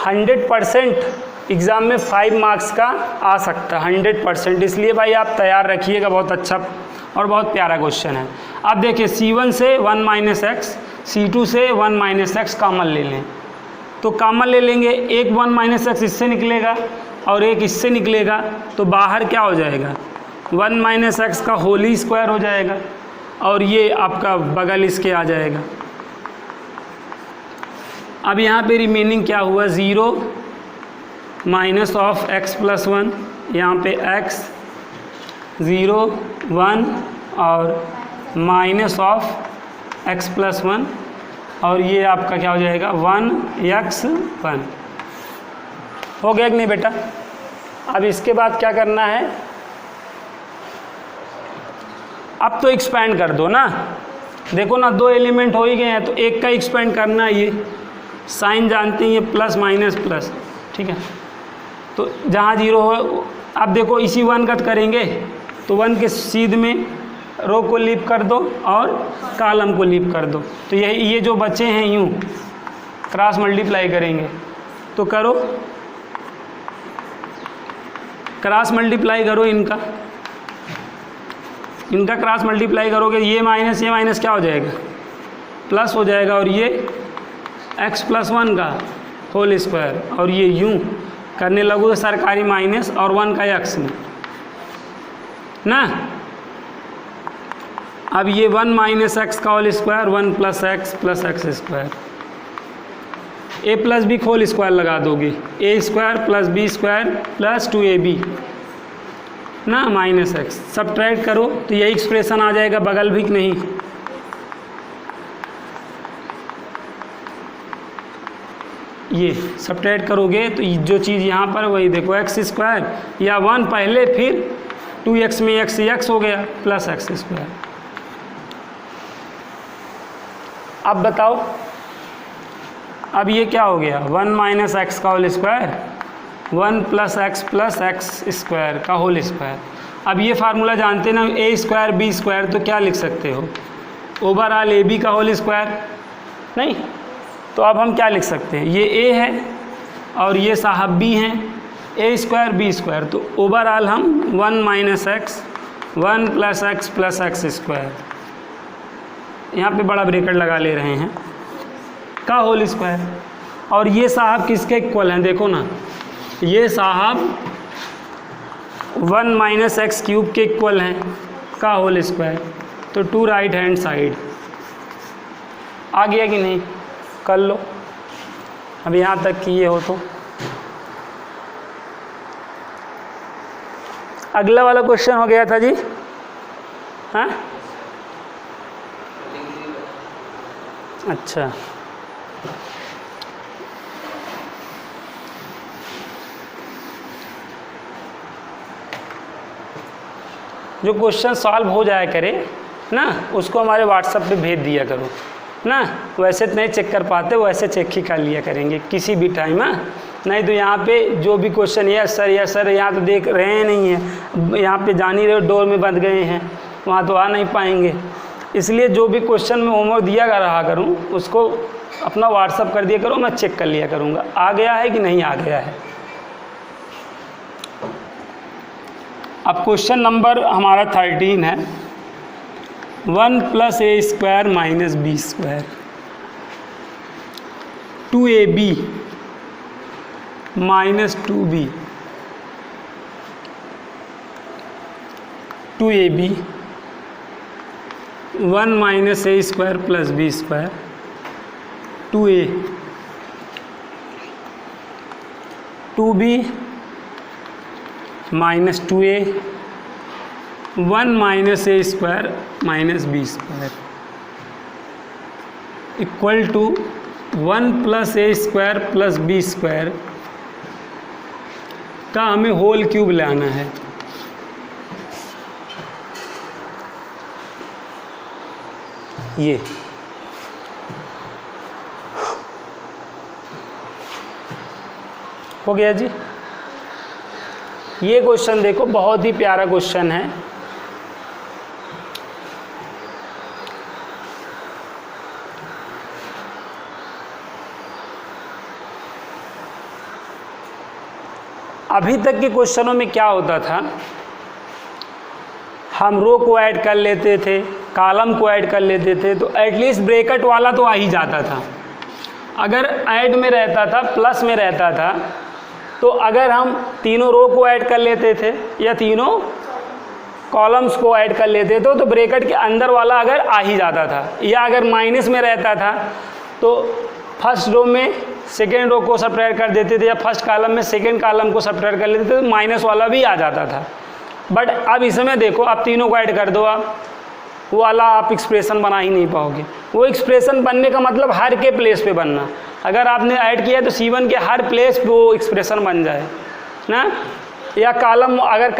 Speaker 1: 100% एग्ज़ाम में 5 मार्क्स का आ सकता है, 100%। इसलिए भाई आप तैयार रखिएगा, बहुत अच्छा और बहुत प्यारा क्वेश्चन है। अब देखिए C1 से 1 - x, C2 से 1 - x कॉमन ले लें, तो कॉमन ले लेंगे। एक 1 - x इससे निकलेगा और एक इससे निकलेगा, तो बाहर क्या हो जाएगा, 1 - x का होली स्क्वायर हो जाएगा। और ये आपका बगल इसके आ जाएगा। अब यहाँ पे रिमेनिंग क्या हुआ, 0 माइनस ऑफ x प्लस 1, यहाँ पे x 0 1 और माइनस ऑफ x प्लस 1 और ये आपका क्या हो जाएगा 1x1। हो गया कि नहीं बेटा? अब इसके बाद क्या करना है, अब तो एक्सपेंड कर दो ना, देखो ना 2 एलिमेंट हो ही गए हैं तो एक का एक्सपेंड करना है। ये साइन जानते हैं, ये प्लस माइनस प्लस, ठीक है। तो जहाँ 0 हो, अब देखो इसी 1 कट करेंगे तो 1 के सीध में रो को लीप कर दो और कॉलम को लीप कर दो, तो ये जो बचे हैं यूँ क्रॉस मल्टीप्लाई करेंगे। तो करो, क्रॉस मल्टीप्लाई करो, इनका क्रॉस मल्टीप्लाई करोगे, ये माइनस क्या हो जाएगा, प्लस हो जाएगा, और ये x प्लस 1 का होल स्क्वायर, और ये यूँ करने लगो सरकारी माइनस और 1 का x में ना। अब ये 1 माइनस एक्स का whole square, 1 plus X square, a plus B whole square लगा दोगे, a square plus B square plus 2ab ना माइनस एक्स। सब्ट्रैक्ट करो तो यही एक्सप्रेशन आ जाएगा, बगल भी नहीं। ये सब्ट्रैक्ट करोगे तो जो चीज़ यहाँ पर वही देखो, एक्स स्क्वायर या 1 पहले, फिर 2x में x हो गया प्लस एक्स स्क्वायर। अब बताओ, अब ये क्या हो गया, 1 माइनस एक्स का whole square, 1 plus X square का होल स्क्वायर। अब ये फार्मूला जानते ना, a स्क्वायर बी स्क्वायर, तो क्या लिख सकते हो, ओवरऑल ए बी का होल स्क्वायर नहीं। तो अब हम क्या लिख सकते हैं, ये a है और ये साहब b हैं, a स्क्वायर बी स्क्वायर, तो ओवरऑल हम 1 minus x 1 plus X square, यहाँ पे बड़ा ब्रैकेट लगा ले रहे हैं, का होल स्क्वायर। और ये साहब किसके इक्वल हैं, देखो ना, ये साहब 1 माइनस एक्स क्यूब के इक्वल हैं, का होल स्क्वायर। तो 2 राइट हैंड साइड आ गया कि नहीं, कर लो। अब यहाँ तक कि ये हो तो अगला वाला क्वेश्चन हो गया था जी, हाँ अच्छा। जो क्वेश्चन सॉल्व हो जाया करे ना, उसको हमारे व्हाट्सएप पे भेज दिया करो ना, वैसे तो नहीं चेक कर पाते, वैसे चेक ही कर लिया करेंगे किसी भी टाइम, हाँ। नहीं तो यहाँ पे जो भी क्वेश्चन यस सर यहाँ तो देख रहे हैं नहीं है, यहाँ पे जान ही रहे हो डोर में बंद गए हैं, वहाँ तो आ नहीं पाएंगे। इसलिए जो भी क्वेश्चन मैं होमवर्क दिया रहा करूँ उसको अपना व्हाट्सअप कर दिया करो, मैं चेक कर लिया करूँगा आ गया है कि नहीं आ गया है। अब क्वेश्चन नंबर हमारा 13 है, 1 plus A square minus B square, 2ab minus 2b, 2ab 1 minus A square plus B square, 2a 2b minus 2a 1 minus A square minus B square equal to 1 plus A square plus B square का हमें whole cube लाना है। ये हो गया जी। ये question देखो बहुत ही प्यारा क्वेश्चन है। अभी तक के क्वेश्चनों में क्या होता था, हम रो को ऐड कर लेते थे, कॉलम को ऐड कर लेते थे, तो एटलीस्ट ब्रैकेट वाला तो आ ही जाता था। अगर ऐड में रहता था, प्लस में रहता था, तो अगर हम तीनों रो को ऐड कर लेते थे या तीनों कॉलम्स को ऐड कर लेते तो ब्रैकेट के अंदर वाला अगर आ ही जाता था, या अगर माइनस में रहता था तो फर्स्ट रो में सेकेंड रो को सब्ट्रैक्ट कर देते थे, या फर्स्ट कॉलम में सेकेंड कॉलम को सब्ट्रैक्ट कर लेते थे तो माइनस वाला भी आ जाता था। बट अब इसमें देखो, आप तीनों को ऐड कर दो, आप वो वाला आप एक्सप्रेशन बना ही नहीं पाओगे। वो एक्सप्रेशन बनने का मतलब हर के प्लेस पे बनना। अगर आपने ऐड किया तो C1 के हर प्लेस पे वो एक्सप्रेशन बन जाए ना, या कॉलम, अगर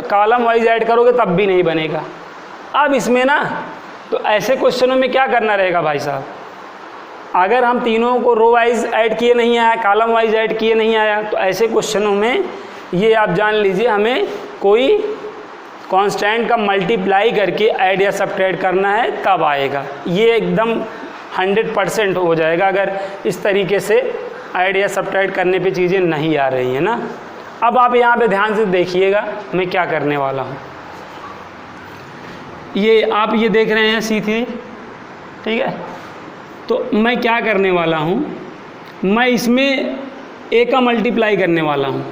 Speaker 1: कॉलम वाइज ऐड करोगे तब भी नहीं बनेगा। अब इसमें ना तो ऐसे क्वेश्चनों में क्या करना रहेगा भाई साहब, अगर हम तीनों को रो वाइज ऐड किए नहीं आया, कॉलम वाइज ऐड किए नहीं आया, तो ऐसे क्वेश्चनों में ये आप जान लीजिए हमें कोई कांस्टेंट का मल्टीप्लाई करके ऐड या सब्ट्रैक्ट करना है तब आएगा। ये एकदम 100% हो जाएगा अगर इस तरीके से ऐड या सब्ट्रैक्ट करने पे चीज़ें नहीं आ रही हैं ना। अब आप यहाँ पे ध्यान से देखिएगा मैं क्या करने वाला हूँ। ये आप ये देख रहे हैं C3, ठीक है। तो मैं क्या करने वाला हूँ, मैं इसमें A का मल्टीप्लाई करने वाला हूँ।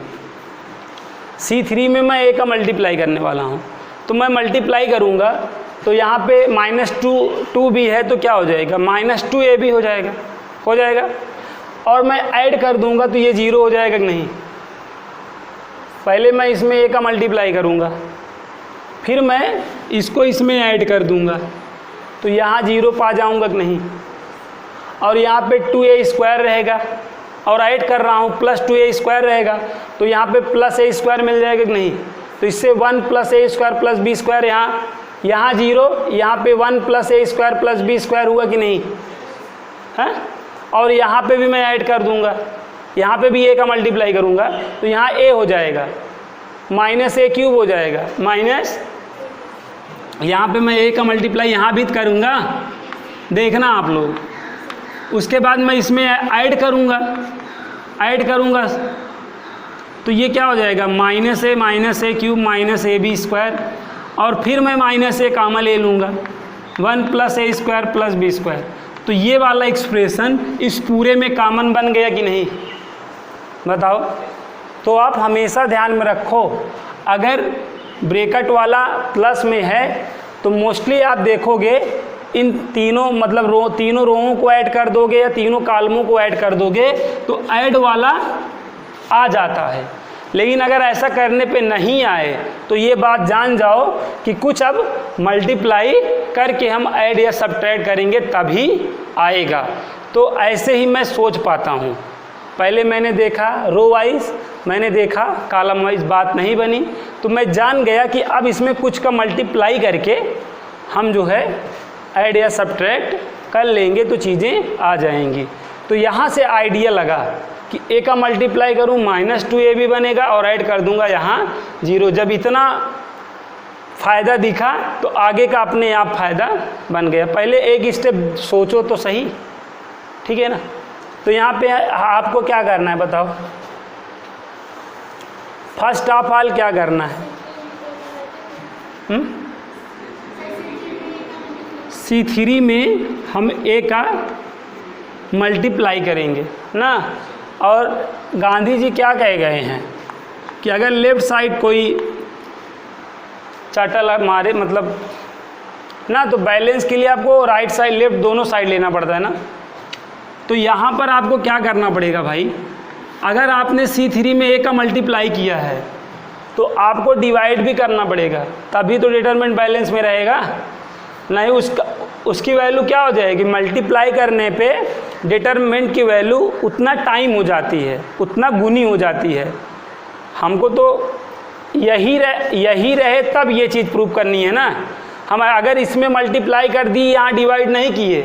Speaker 1: C3 में मैं A का मल्टीप्लाई करने वाला हूँ। तो मैं मल्टीप्लाई करूँगा तो यहाँ पे -2 भी है तो क्या हो जाएगा, -2A भी हो जाएगा। और मैं ऐड कर दूँगा तो ये 0 हो जाएगा कि नहीं। पहले मैं इसमें A का मल्टीप्लाई करूँगा, फिर मैं इसको इसमें ऐड कर दूँगा तो यहाँ 0 पा जाऊँगा कि नहीं। और यहाँ पे 2A² रहेगा और ऐड कर रहा हूँ +2A² रहेगा तो यहाँ पे +A² मिल जाएगा कि नहीं। तो इससे 1 +A² + B², यहाँ 0, यहाँ पे 1 +A² + B² हुआ कि नहीं है। और यहाँ पे भी मैं ऐड कर दूँगा, यहाँ पे भी A का मल्टीप्लाई करूँगा तो यहाँ A हो जाएगा, -A³ हो जाएगा, माइनस यहाँ पे मैं A का मल्टीप्लाई यहाँ भी करूँगा, देखना आप लोग। उसके बाद मैं इसमें ऐड करूँगा तो ये क्या हो जाएगा, -A -A³ और फिर मैं -A कामा ले लूँगा, 1 +A² + B²। तो ये वाला एक्सप्रेशन इस पूरे में कॉमन बन गया कि नहीं, बताओ। तो आप हमेशा ध्यान में रखो, अगर ब्रैकेट वाला प्लस में है तो मोस्टली आप देखोगे इन तीनों मतलब तीनों रोओं को ऐड कर दोगे या तीनों कॉलमों को ऐड कर दोगे तो ऐड वाला आ जाता है। लेकिन अगर ऐसा करने पे नहीं आए तो ये बात जान जाओ कि कुछ अब मल्टीप्लाई करके हम ऐड या सब्ट्रैक्ट करेंगे तभी आएगा। तो ऐसे ही मैं सोच पाता हूँ। पहले मैंने देखा रो वाइज, मैंने देखा कॉलम वाइज, बात नहीं बनी तो मैं जान गया कि अब इसमें कुछ का मल्टीप्लाई करके हम जो है ऐड या सब्ट्रैक्ट कर लेंगे तो चीज़ें आ जाएंगी। तो यहाँ से आइडिया लगा कि A का मल्टीप्लाई करूँ -2A भी बनेगा और ऐड कर दूंगा यहाँ 0। जब इतना फ़ायदा दिखा तो आगे का अपने आप फ़ायदा बन गया। पहले एक स्टेप सोचो तो सही, ठीक है ना। तो यहाँ पे आपको क्या करना है बताओ, फर्स्ट ऑफ ऑल क्या करना है, C3 में हम A का मल्टीप्लाई करेंगे ना। और गांधी जी क्या कह गए हैं कि अगर लेफ़्ट साइड कोई चाटा मारे मतलब ना तो बैलेंस के लिए आपको राइट साइड लेफ़्ट दोनों साइड लेना पड़ता है ना। तो यहाँ पर आपको क्या करना पड़ेगा भाई, अगर आपने C3 में A का मल्टीप्लाई किया है तो आपको डिवाइड भी करना पड़ेगा, तभी तो डिटरमिनेंट बैलेंस में रहेगा। नहीं उसकी वैल्यू क्या हो जाएगी, मल्टीप्लाई करने पे डिटरमिनेंट की वैल्यू उतना टाइम हो जाती है, उतना गुनी हो जाती है। हमको तो यही रहे तब ये चीज़ प्रूव करनी है ना। हम अगर इसमें मल्टीप्लाई कर दी यहाँ डिवाइड नहीं किए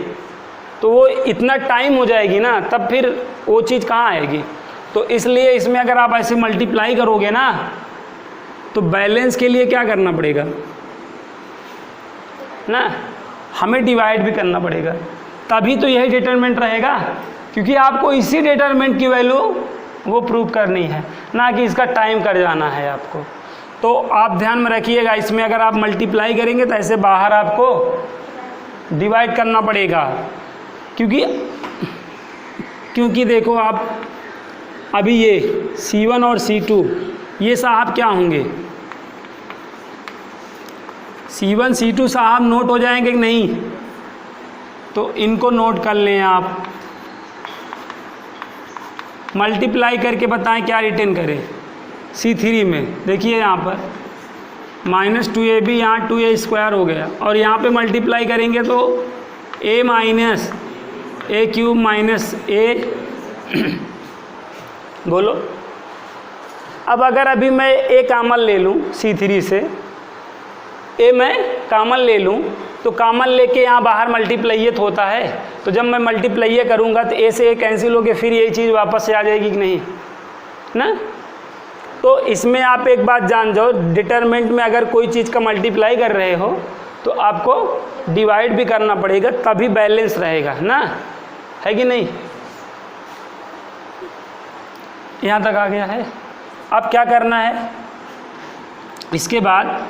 Speaker 1: तो वो इतना टाइम हो जाएगी ना, तब फिर वो चीज़ कहाँ आएगी। तो इसलिए इसमें अगर आप ऐसे मल्टीप्लाई करोगे ना तो बैलेंस के लिए क्या करना पड़ेगा ना, हमें डिवाइड भी करना पड़ेगा, तभी तो यही डिटरमिनेंट रहेगा। क्योंकि आपको इसी डिटरमिनेंट की वैल्यू वो प्रूव करनी है, ना कि इसका टाइम कर जाना है आपको। तो आप ध्यान में रखिएगा, इसमें अगर आप मल्टीप्लाई करेंगे तो ऐसे बाहर आपको डिवाइड करना पड़ेगा। क्योंकि देखो आप अभी ये C1 और C2 ये साहब क्या होंगे, C1 C2 साहब नोट हो जाएंगे कि नहीं? तो इनको नोट कर लें आप, मल्टीप्लाई करके बताएं क्या रिटर्न करें। C3 में देखिए यहाँ पर -2ab, यहाँ 2a² हो गया, और यहाँ पे मल्टीप्लाई करेंगे तो a minus a cube minus a बोलो। अब अगर अभी मैं a कामन ले लूँ C3 से, a मैं कामन ले लूँ तो कामन लेके यहाँ बाहर मल्टीप्लाइएट होता है, तो जब मैं मल्टीप्लाइए करूँगा तो a से a कैंसिल होके फिर यही चीज़ वापस से आ जाएगी कि नहीं ना। तो इसमें आप एक बात जान जाओ, डिटरमिनेंट में अगर कोई चीज़ का मल्टीप्लाई कर रहे हो तो आपको डिवाइड भी करना पड़ेगा, तभी बैलेंस रहेगा ना, है कि नहीं। यहाँ तक आ गया है। अब क्या करना है, इसके बाद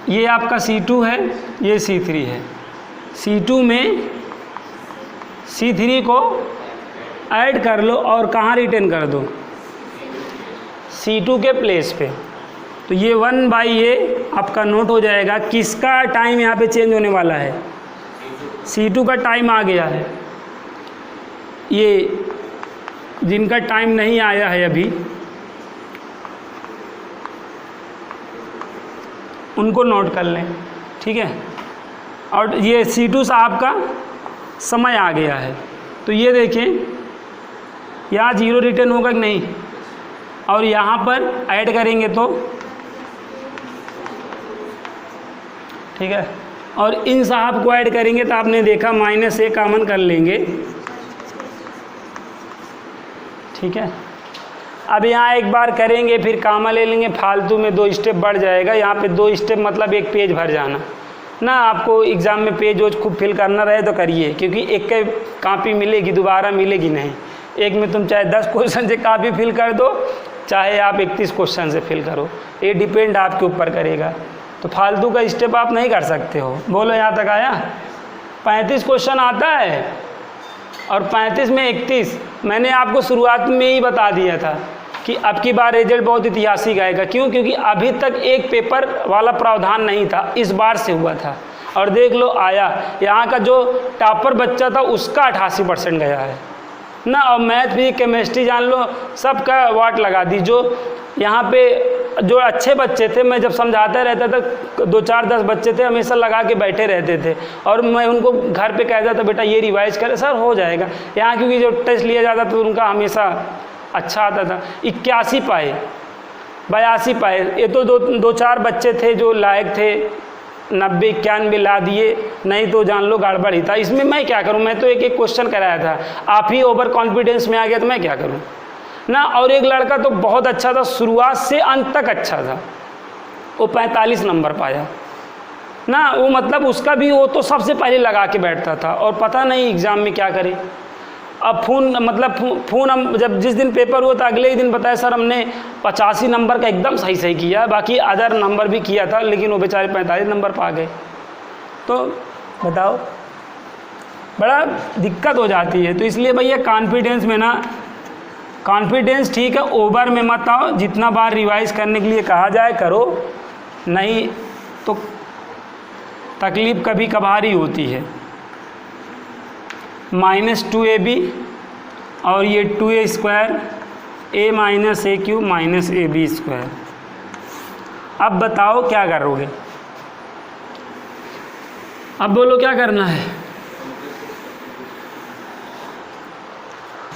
Speaker 1: ये आपका C2 है, ये C3 है। C2 में C3 को ऐड कर लो और कहाँ रिटर्न कर दो, C2 के प्लेस पे। तो ये 1/a आपका नोट हो जाएगा। किसका टाइम यहाँ पे चेंज होने वाला है, C2 का टाइम आ गया है। ये जिनका टाइम नहीं आया है अभी उनको नोट कर लें, ठीक है। और ये C2 साहब का समय आ गया है, तो ये देखें यहाँ 0 रिटर्न होगा कि नहीं, और यहाँ पर ऐड करेंगे तो ठीक है, और इन साहब को ऐड करेंगे तो आपने देखा -a कामन कर लेंगे, ठीक है। अब यहाँ एक बार करेंगे फिर कामन ले लेंगे, फालतू में 2 स्टेप बढ़ जाएगा। यहाँ पे 2 स्टेप मतलब एक पेज भर जाना ना। आपको एग्ज़ाम में पेज वोज खूब फिल करना रहे तो करिए, क्योंकि एक के कापी मिलेगी, दोबारा मिलेगी नहीं। एक में तुम चाहे 10 क्वेश्चन से कापी फिल कर दो, चाहे आप 31 क्वेश्चन से फिल करो, ये डिपेंड आपके ऊपर करेगा। तो फालतू का स्टेप आप नहीं कर सकते हो। बोलो यहाँ तक आया। 35 क्वेश्चन आता है और 35 में 31 मैंने आपको शुरुआत में ही बता दिया था कि अब की बार रिजल्ट बहुत ऐतिहासिक आएगा। क्यों? क्योंकि अभी तक एक पेपर वाला प्रावधान नहीं था, इस बार से हुआ था, और देख लो आया। यहाँ का जो टॉपर बच्चा था उसका 88% गया है ना। और मैथ भी, केमिस्ट्री जान लो, सबका वाट लगा दी। जो यहाँ पे जो अच्छे बच्चे थे, मैं जब समझाता रहता था, 2-4-10 बच्चे थे हमेशा लगा के बैठे रहते थे, और मैं उनको घर पे कहता था बेटा ये रिवाइज करे, सर हो जाएगा। यहाँ क्योंकि जो टेस्ट लिया जाता था उनका हमेशा अच्छा आता था। 81 पाए, 82 पाए। ये तो 2-4 बच्चे थे जो लायक थे, 90-91 ला दिए, नहीं तो जान लो गड़बड़ ही था। इसमें मैं क्या करूं, मैं तो एक एक क्वेश्चन कराया था, आप ही ओवर कॉन्फिडेंस में आ गया तो मैं क्या करूं ना। और एक लड़का तो बहुत अच्छा था, शुरुआत से अंत तक अच्छा था, वो 45 नंबर पाया ना। वो मतलब उसका भी, वो तो सबसे पहले लगा के बैठता था, और पता नहीं एग्ज़ाम में क्या करे। अब फ़ोन हम जब जिस दिन पेपर हुआ था अगले ही दिन बताया सर हमने 85 नंबर का एकदम सही किया, बाकी अदर नंबर भी किया था, लेकिन वो बेचारे 45 नंबर पा गए। तो बताओ, बड़ा दिक्कत हो जाती है। तो इसलिए भैया कॉन्फिडेंस में ना, कॉन्फिडेंस ठीक है, ओवर में मत आओ। जितना बार रिवाइज करने के लिए कहा जाए करो, नहीं तो तकलीफ़ कभी कभार ही होती है। -2ab और ये 2a² a minus a cube minus ab²। अब बताओ क्या करोगे, अब बोलो क्या करना है।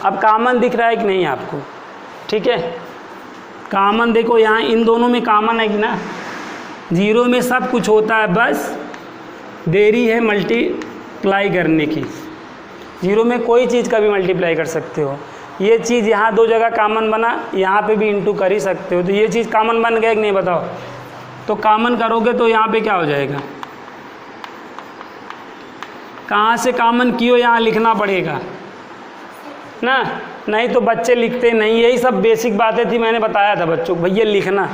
Speaker 1: अब कॉमन दिख रहा है कि नहीं आपको, ठीक है। कॉमन देखो, यहाँ इन दोनों में कॉमन है कि ना। 0 में सब कुछ होता है, बस देरी है मल्टीप्लाई करने की। 0 में कोई चीज़ का भी मल्टीप्लाई कर सकते हो। ये चीज़ यहाँ 2 जगह कॉमन बना, यहाँ पे भी इंटू कर ही सकते हो। तो ये चीज़ कॉमन बन गया कि नहीं बताओ। तो कॉमन करोगे तो यहाँ पे क्या हो जाएगा, कहाँ से कॉमन कियो यहाँ लिखना पड़ेगा ना, नहीं तो बच्चे लिखते नहीं। यही सब बेसिक बातें थी, मैंने बताया था बच्चों को भैया लिखना।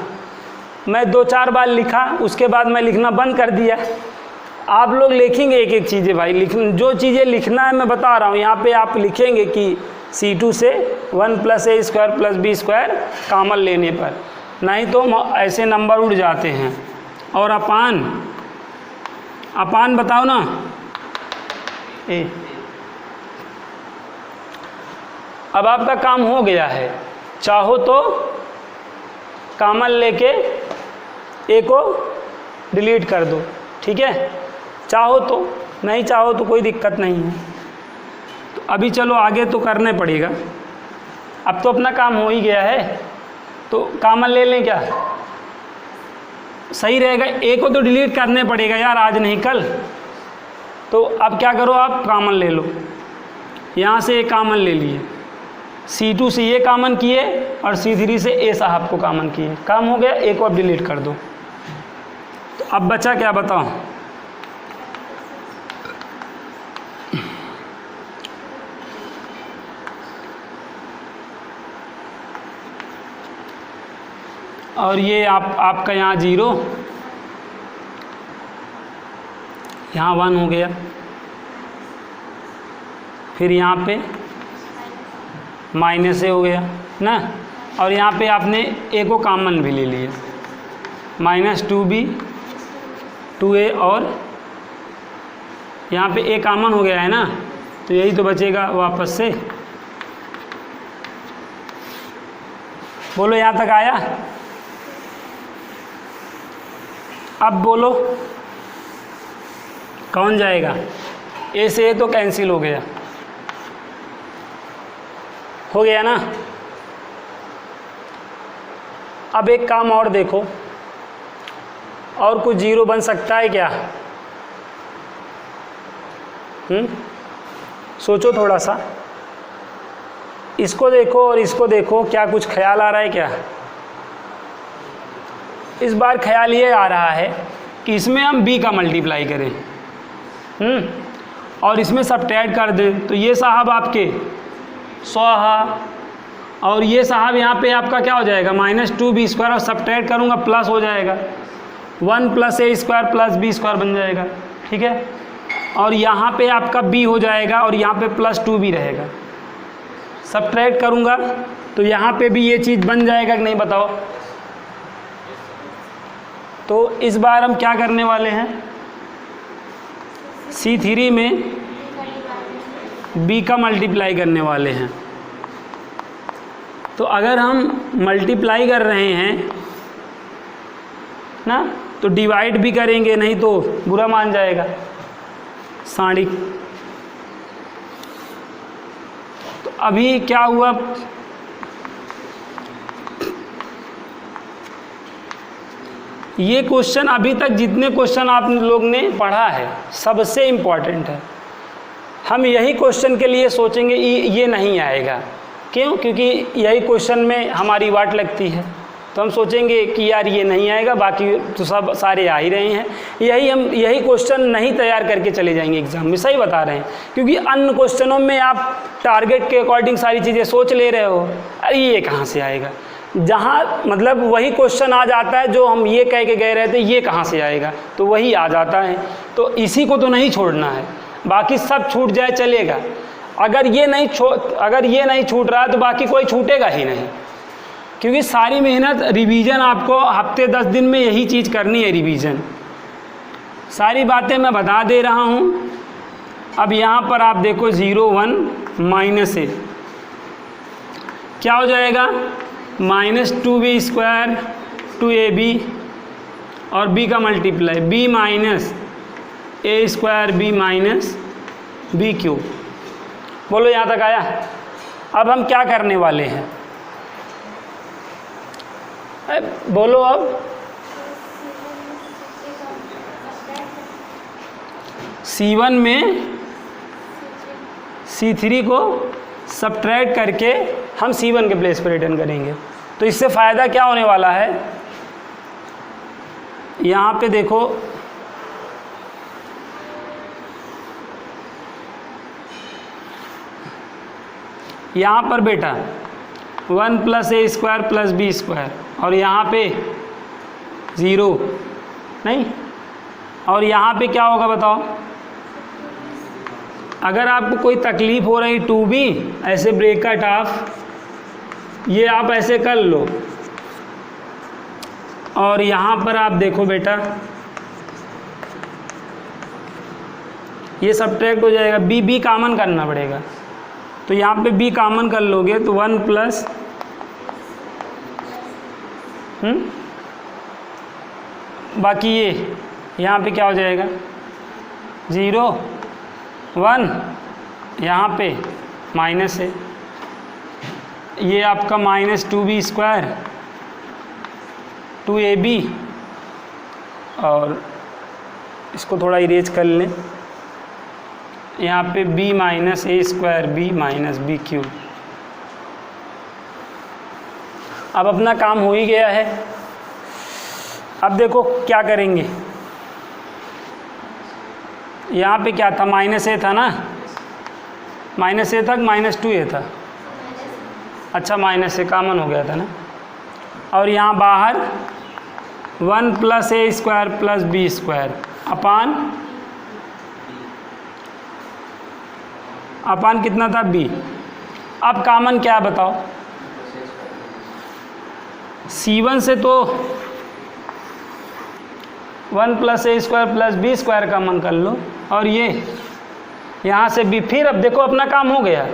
Speaker 1: मैं 2-4 बार लिखा, उसके बाद मैं लिखना बंद कर दिया। आप लोग लिखेंगे एक एक चीज़ें भाई, जो चीज़ें लिखना है मैं बता रहा हूँ। यहाँ पे आप लिखेंगे कि C2 से 1 + a² + b² कॉमन लेने पर, नहीं तो ऐसे नंबर उड़ जाते हैं। और अपान बताओ ना, ए। अब आपका काम हो गया है, चाहो तो कॉमन लेके ए को डिलीट कर दो, ठीक है, चाहो तो, नहीं चाहो तो कोई दिक्कत नहीं है। तो अभी चलो आगे तो करना पड़ेगा, अब तो अपना काम हो ही गया है, तो कॉमन ले लें क्या, सही रहेगा। ए को तो डिलीट करने पड़ेगा यार, आज नहीं कल। तो अब क्या करो, आप कॉमन ले लो, यहाँ से ए कॉमन ले लिए, C2 से ये कॉमन किए और C3 से ए साहब को कॉमन किए, काम हो गया। ए को अब डिलीट कर दो। तो अब बचा क्या बताओ, और ये आपका यहाँ 0, यहाँ 1 हो गया, फिर यहाँ पे माइनस ए हो गया ना, और यहाँ पे आपने ए को कॉमन भी ले लिया, -2b 2a, और यहाँ पे ए कॉमन हो गया है ना, तो यही तो बचेगा वापस से। बोलो यहाँ तक आया, अब बोलो कौन जाएगा, ए से ए तो कैंसिल हो गया ना। अब एक काम और देखो, और कुछ 0 बन सकता है क्या, सोचो थोड़ा सा, इसको देखो और इसको देखो, क्या कुछ ख्याल आ रहा है क्या। इस बार ख्याल ये आ रहा है कि इसमें हम b का मल्टीप्लाई करें, और इसमें सब्ट्रैक्ट कर दें, तो ये साहब आपके 100, और ये साहब यहाँ पे आपका क्या हो जाएगा, -2b², और सब्ट्रैक्ट करूँगा प्लस हो जाएगा, 1 + a² + b² बन जाएगा, ठीक है। और यहाँ पे आपका b हो जाएगा, और यहाँ पे +2b रहेगा, सब्ट्रैक्ट करूँगा तो यहाँ पे भी ये चीज़ बन जाएगा कि नहीं बताओ। तो इस बार हम क्या करने वाले हैं, C3 में b का मल्टीप्लाई करने वाले हैं। तो अगर हम मल्टीप्लाई कर रहे हैं ना, तो डिवाइड भी करेंगे, नहीं तो बुरा मान जाएगा साड़ी। तो अभी क्या हुआ, ये क्वेश्चन अभी तक जितने क्वेश्चन आप लोग ने पढ़ा है सबसे इम्पॉर्टेंट है। हम यही क्वेश्चन के लिए सोचेंगे ये नहीं आएगा, क्यों, क्योंकि यही क्वेश्चन में हमारी वाट लगती है। तो हम सोचेंगे कि यार ये नहीं आएगा, बाकी तो सब सारे आ ही रहे हैं, यही क्वेश्चन नहीं तैयार करके चले जाएंगे एग्ज़ाम में, सही बता रहे हैं। क्योंकि अन्य क्वेश्चनों में आप टारगेट के अकॉर्डिंग सारी चीज़ें सोच ले रहे हो, अरे ये कहाँ से आएगा, जहाँ मतलब वही क्वेश्चन आ जाता है जो हम ये कह के गए रहते ये कहाँ से आएगा, तो वही आ जाता है। तो इसी को तो नहीं छोड़ना है, बाकी सब छूट जाए चलेगा। अगर ये नहीं छूट रहा तो बाकी कोई छूटेगा ही नहीं, क्योंकि सारी मेहनत रिवीजन आपको हफ्ते 10 दिन में यही चीज़ करनी है, रिवीजन। सारी बातें मैं बता दे रहा हूँ। अब यहाँ पर आप देखो 0 1 -a क्या हो जाएगा, -2b² 2ab, और b का multiply b -a² b b3। बोलो यहाँ तक आया। अब हम क्या करने वाले हैं, बोलो अब, C1 में C3 को सब्ट्रैक्ट करके हम C1 के प्लेस पर रिटर्न करेंगे। तो इससे फ़ायदा क्या होने वाला है, यहाँ पे देखो यहाँ पर बेटा 1 + a² + b², और यहाँ पे 0 नहीं, और यहाँ पे क्या होगा बताओ। अगर आपको कोई तकलीफ़ हो रही 2b, ऐसे ब्रैकेट ऑफ ये आप ऐसे कर लो, और यहाँ पर आप देखो बेटा, ये सब्ट्रैक्ट हो जाएगा, बी कॉमन करना पड़ेगा। तो यहाँ पे बी कॉमन कर लोगे तो 1 प्लस बाकी ये यहाँ पे क्या हो जाएगा 0 1, यहाँ पे माइनस है, ये आपका -2b² 2ab, और इसको थोड़ा इरेज कर लें, यहाँ पे b - a² b - b³। अब अपना काम हो ही गया है। अब देखो क्या करेंगे, यहाँ पे क्या था -a था ना, -a था -2a था, अच्छा -a कॉमन हो गया था ना, और यहाँ बाहर 1 + a² + b² अपान कितना था b। अब कॉमन क्या है बताओ, C1 से तो 1 + a² + b² कॉमन कर लो, और ये यहाँ से b। फिर अब देखो अपना काम हो गया,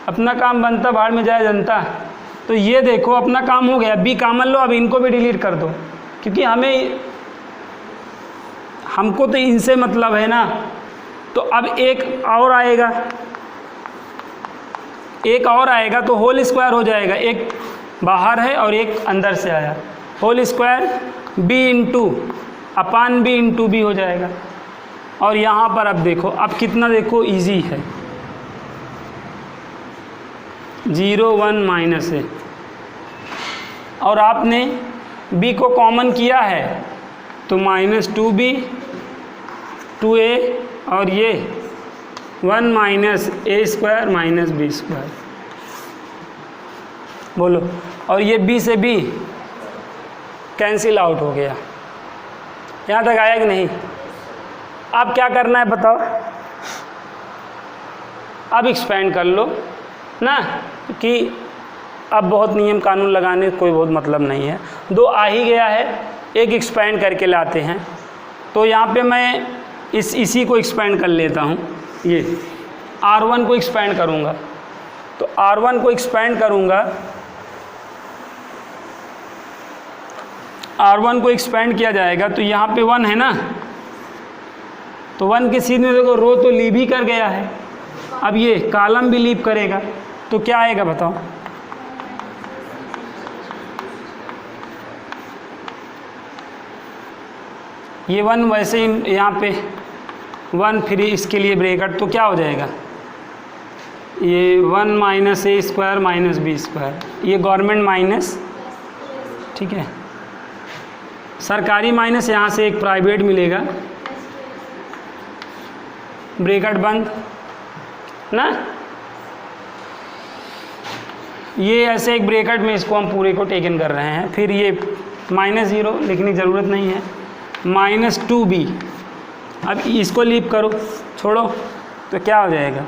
Speaker 1: अपना काम बनता भाड़ में जाए जनता। तो ये देखो अपना काम हो गया, b कॉमन लो, अब इनको भी डिलीट कर दो, क्योंकि हमको तो इनसे मतलब है ना। तो अब एक और आएगा तो होल स्क्वायर हो जाएगा, एक बाहर है और एक अंदर से आया, होल स्क्वायर b × b हो जाएगा। और यहाँ पर अब देखो, अब कितना देखो इजी है, 0 1 -a, और आपने b को कॉमन किया है तो -2b 2a, और ये 1 - a² - b², बोलो, और ये b से b कैंसिल आउट हो गया। यहाँ तक आया कि नहीं? अब क्या करना है बताओ, अब एक्सपेंड कर लो ना, कि अब बहुत नियम कानून लगाने कोई बहुत मतलब नहीं है। 2 आ ही गया है, एक एक्सपेंड करके लाते हैं। तो यहाँ पे मैं इसी को एक्सपेंड कर लेता हूँ, ये R1 को एक्सपेंड करूँगा। तो R1 को एक्सपेंड करूँगा, R1 को एक्सपेंड किया जाएगा तो यहाँ पे 1 है ना, तो 1 के सीध में देखो रो तो लीव ही कर गया है, अब ये कॉलम भी लीव करेगा, तो क्या आएगा बताओ, ये 1 वैसे ही यहाँ पे 1, फिर इसके लिए ब्रैकेट, तो क्या हो जाएगा, ये 1 - a² - b², ये गवर्नमेंट माइनस, ठीक है, सरकारी माइनस, यहाँ से एक प्राइवेट मिलेगा, ब्रैकेट बंद ना, ये ऐसे एक ब्रैकेट में इसको हम पूरे को टेकन कर रहे हैं। फिर ये -0 लिखने की ज़रूरत नहीं है, -2b, अब इसको लीव करो, छोड़ो, तो क्या हो जाएगा,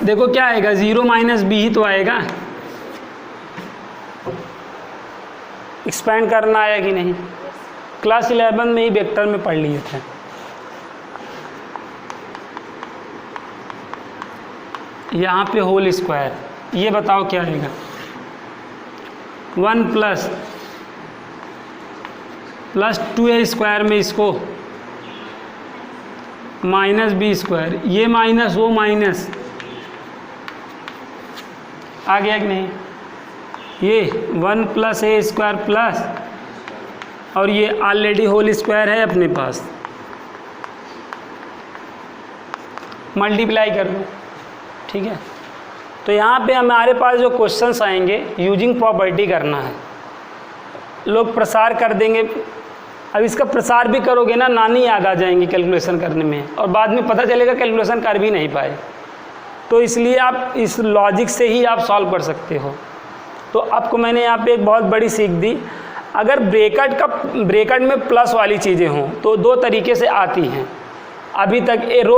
Speaker 1: देखो क्या आएगा, 0 - b ही तो आएगा। एक्सपेंड करना आया कि नहीं, क्लास 11 में ही वेक्टर में पढ़ लिए थे। यहाँ पे होल स्क्वायर, ये बताओ क्या आएगा, 1 + 2a² में इसको -b², ये माइनस वो माइनस आ गया कि नहीं, ये 1 + a² प्लस, और ये ऑलरेडी होल स्क्वायर है अपने पास, मल्टीप्लाई कर लो, ठीक है। तो यहाँ पे हमारे पास जो क्वेश्चंस आएंगे, यूजिंग प्रॉपर्टी करना है, लोग प्रसार कर देंगे। अब इसका प्रसार भी करोगे ना, नानी याद आ जाएंगी कैलकुलेशन करने में, और बाद में पता चलेगा कैलकुलेशन कर भी नहीं पाए। तो इसलिए आप इस लॉजिक से ही आप सॉल्व कर सकते हो। तो आपको मैंने यहाँ पे एक बहुत बड़ी सीख दी, अगर ब्रैकेट में प्लस वाली चीज़ें हों तो 2 तरीके से आती हैं, अभी तक ए रो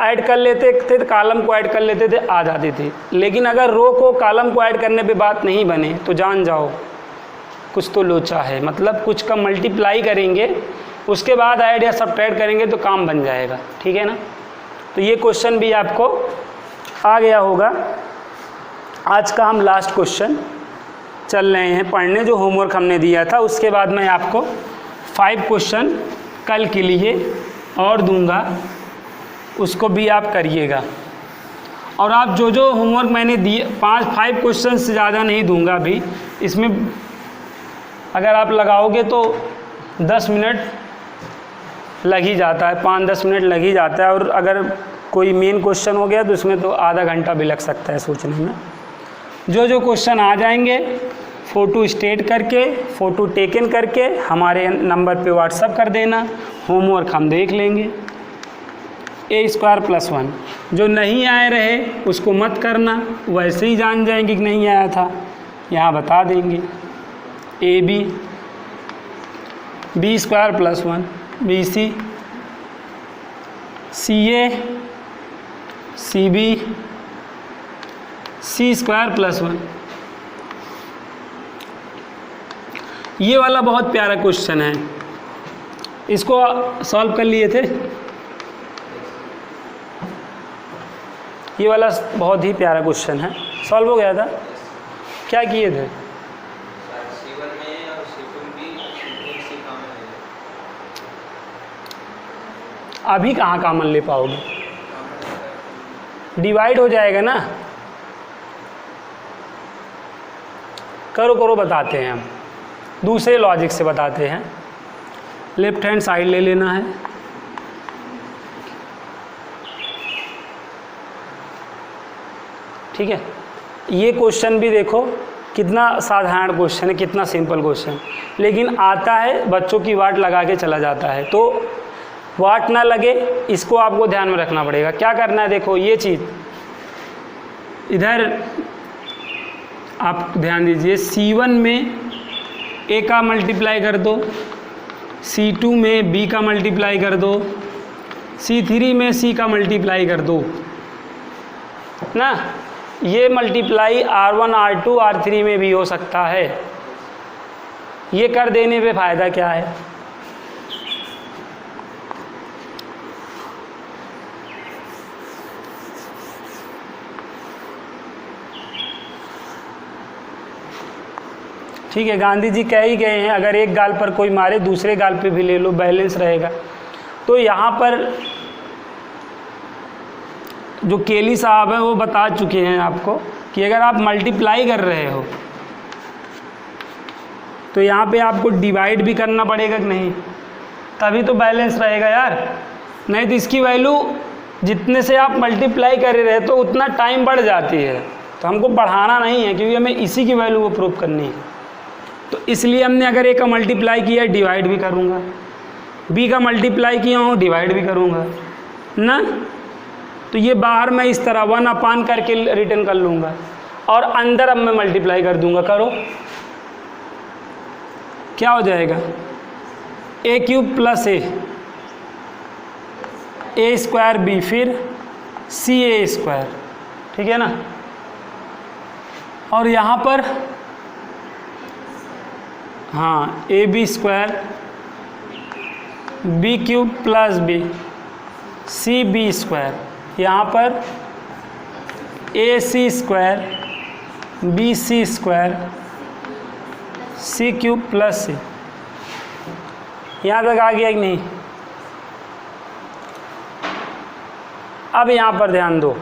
Speaker 1: ऐड कर लेते थे तो कॉलम को ऐड कर लेते थे, आ जाते थे। लेकिन अगर रो को कॉलम को ऐड करने पे बात नहीं बने तो जान जाओ कुछ तो लोचा है, मतलब कुछ का मल्टीप्लाई करेंगे उसके बाद ऐड या सब्ट्रैक्ट करेंगे तो काम बन जाएगा, ठीक है ना। तो ये क्वेश्चन भी आपको आ गया होगा। आज का हम लास्ट क्वेश्चन चल रहे हैं पढ़ने, जो होमवर्क हमने दिया था। उसके बाद मैं आपको 5 क्वेश्चन कल के लिए और दूंगा, उसको भी आप करिएगा। और आप जो जो होमवर्क मैंने दिए 5 क्वेश्चन से ज़्यादा नहीं दूंगा अभी, इसमें अगर आप लगाओगे तो 10 मिनट लग ही जाता है, 5-10 मिनट लग ही जाता है। और अगर कोई मेन क्वेश्चन हो गया तो उसमें तो आधा घंटा भी लग सकता है सोचने में। जो जो क्वेश्चन आ जाएंगे फ़ोटो स्टेट करके, फ़ोटो टेकन करके हमारे नंबर पे व्हाट्सअप कर देना, होमवर्क हम देख लेंगे। a² + 1 जो नहीं आए रहे उसको मत करना, वैसे ही जान जाएंगे कि नहीं आया था, यहाँ बता देंगे। AB B² + 1 BC CA CB C² + 1। ये वाला बहुत प्यारा क्वेश्चन है, इसको सॉल्व कर लिए थे। ये वाला बहुत ही प्यारा क्वेश्चन है, सॉल्व हो गया था। क्या किए थे? अभी कहाँ कॉमन ले पाओगे, डिवाइड हो जाएगा ना। करो करो बताते हैं हम, दूसरे लॉजिक से बताते हैं। लेफ्ट हैंड साइड ले लेना है, ठीक है। ये क्वेश्चन भी देखो कितना साधारण क्वेश्चन है, कितना सिंपल क्वेश्चन, लेकिन आता है बच्चों की वाट लगा के चला जाता है। तो वाट ना लगे इसको आपको ध्यान में रखना पड़ेगा। क्या करना है, देखो ये चीज़ इधर आप ध्यान दीजिए। C1 में A का मल्टीप्लाई कर दो, C2 में B का मल्टीप्लाई कर दो, C3 में C का मल्टीप्लाई कर दो ना। ये मल्टीप्लाई R1 R2 R3 में भी हो सकता है। ये कर देने पे फ़ायदा क्या है, ठीक है। गांधी जी कह ही गए हैं अगर एक गाल पर कोई मारे दूसरे गाल पे भी ले लो, बैलेंस रहेगा। तो यहाँ पर जो केली साहब हैं वो बता चुके हैं आपको कि अगर आप मल्टीप्लाई कर रहे हो तो यहाँ पे आपको डिवाइड भी करना पड़ेगा कि नहीं, तभी तो बैलेंस रहेगा यार। नहीं तो इसकी वैल्यू जितने से आप मल्टीप्लाई कर रहे तो उतना टाइम बढ़ जाती है। तो हमको बढ़ाना नहीं है क्योंकि हमें इसी की वैल्यू को प्रूव करनी है। तो इसलिए हमने अगर ए का मल्टीप्लाई किया डिवाइड भी करूँगा, बी का मल्टीप्लाई किया हूँ डिवाइड भी करूँगा ना। तो ये बाहर मैं इस तरह 1/, करके रिटर्न कर लूँगा और अंदर अब मैं मल्टीप्लाई कर दूँगा। करो, क्या हो जाएगा, A³ + A² B फिर CA², ठीक है ना। और यहाँ पर हाँ AB² B³ + B CB², यहाँ पर AC² BC² C³ + C। यहाँ तक आ गया कि नहीं। अब यहाँ पर ध्यान दो,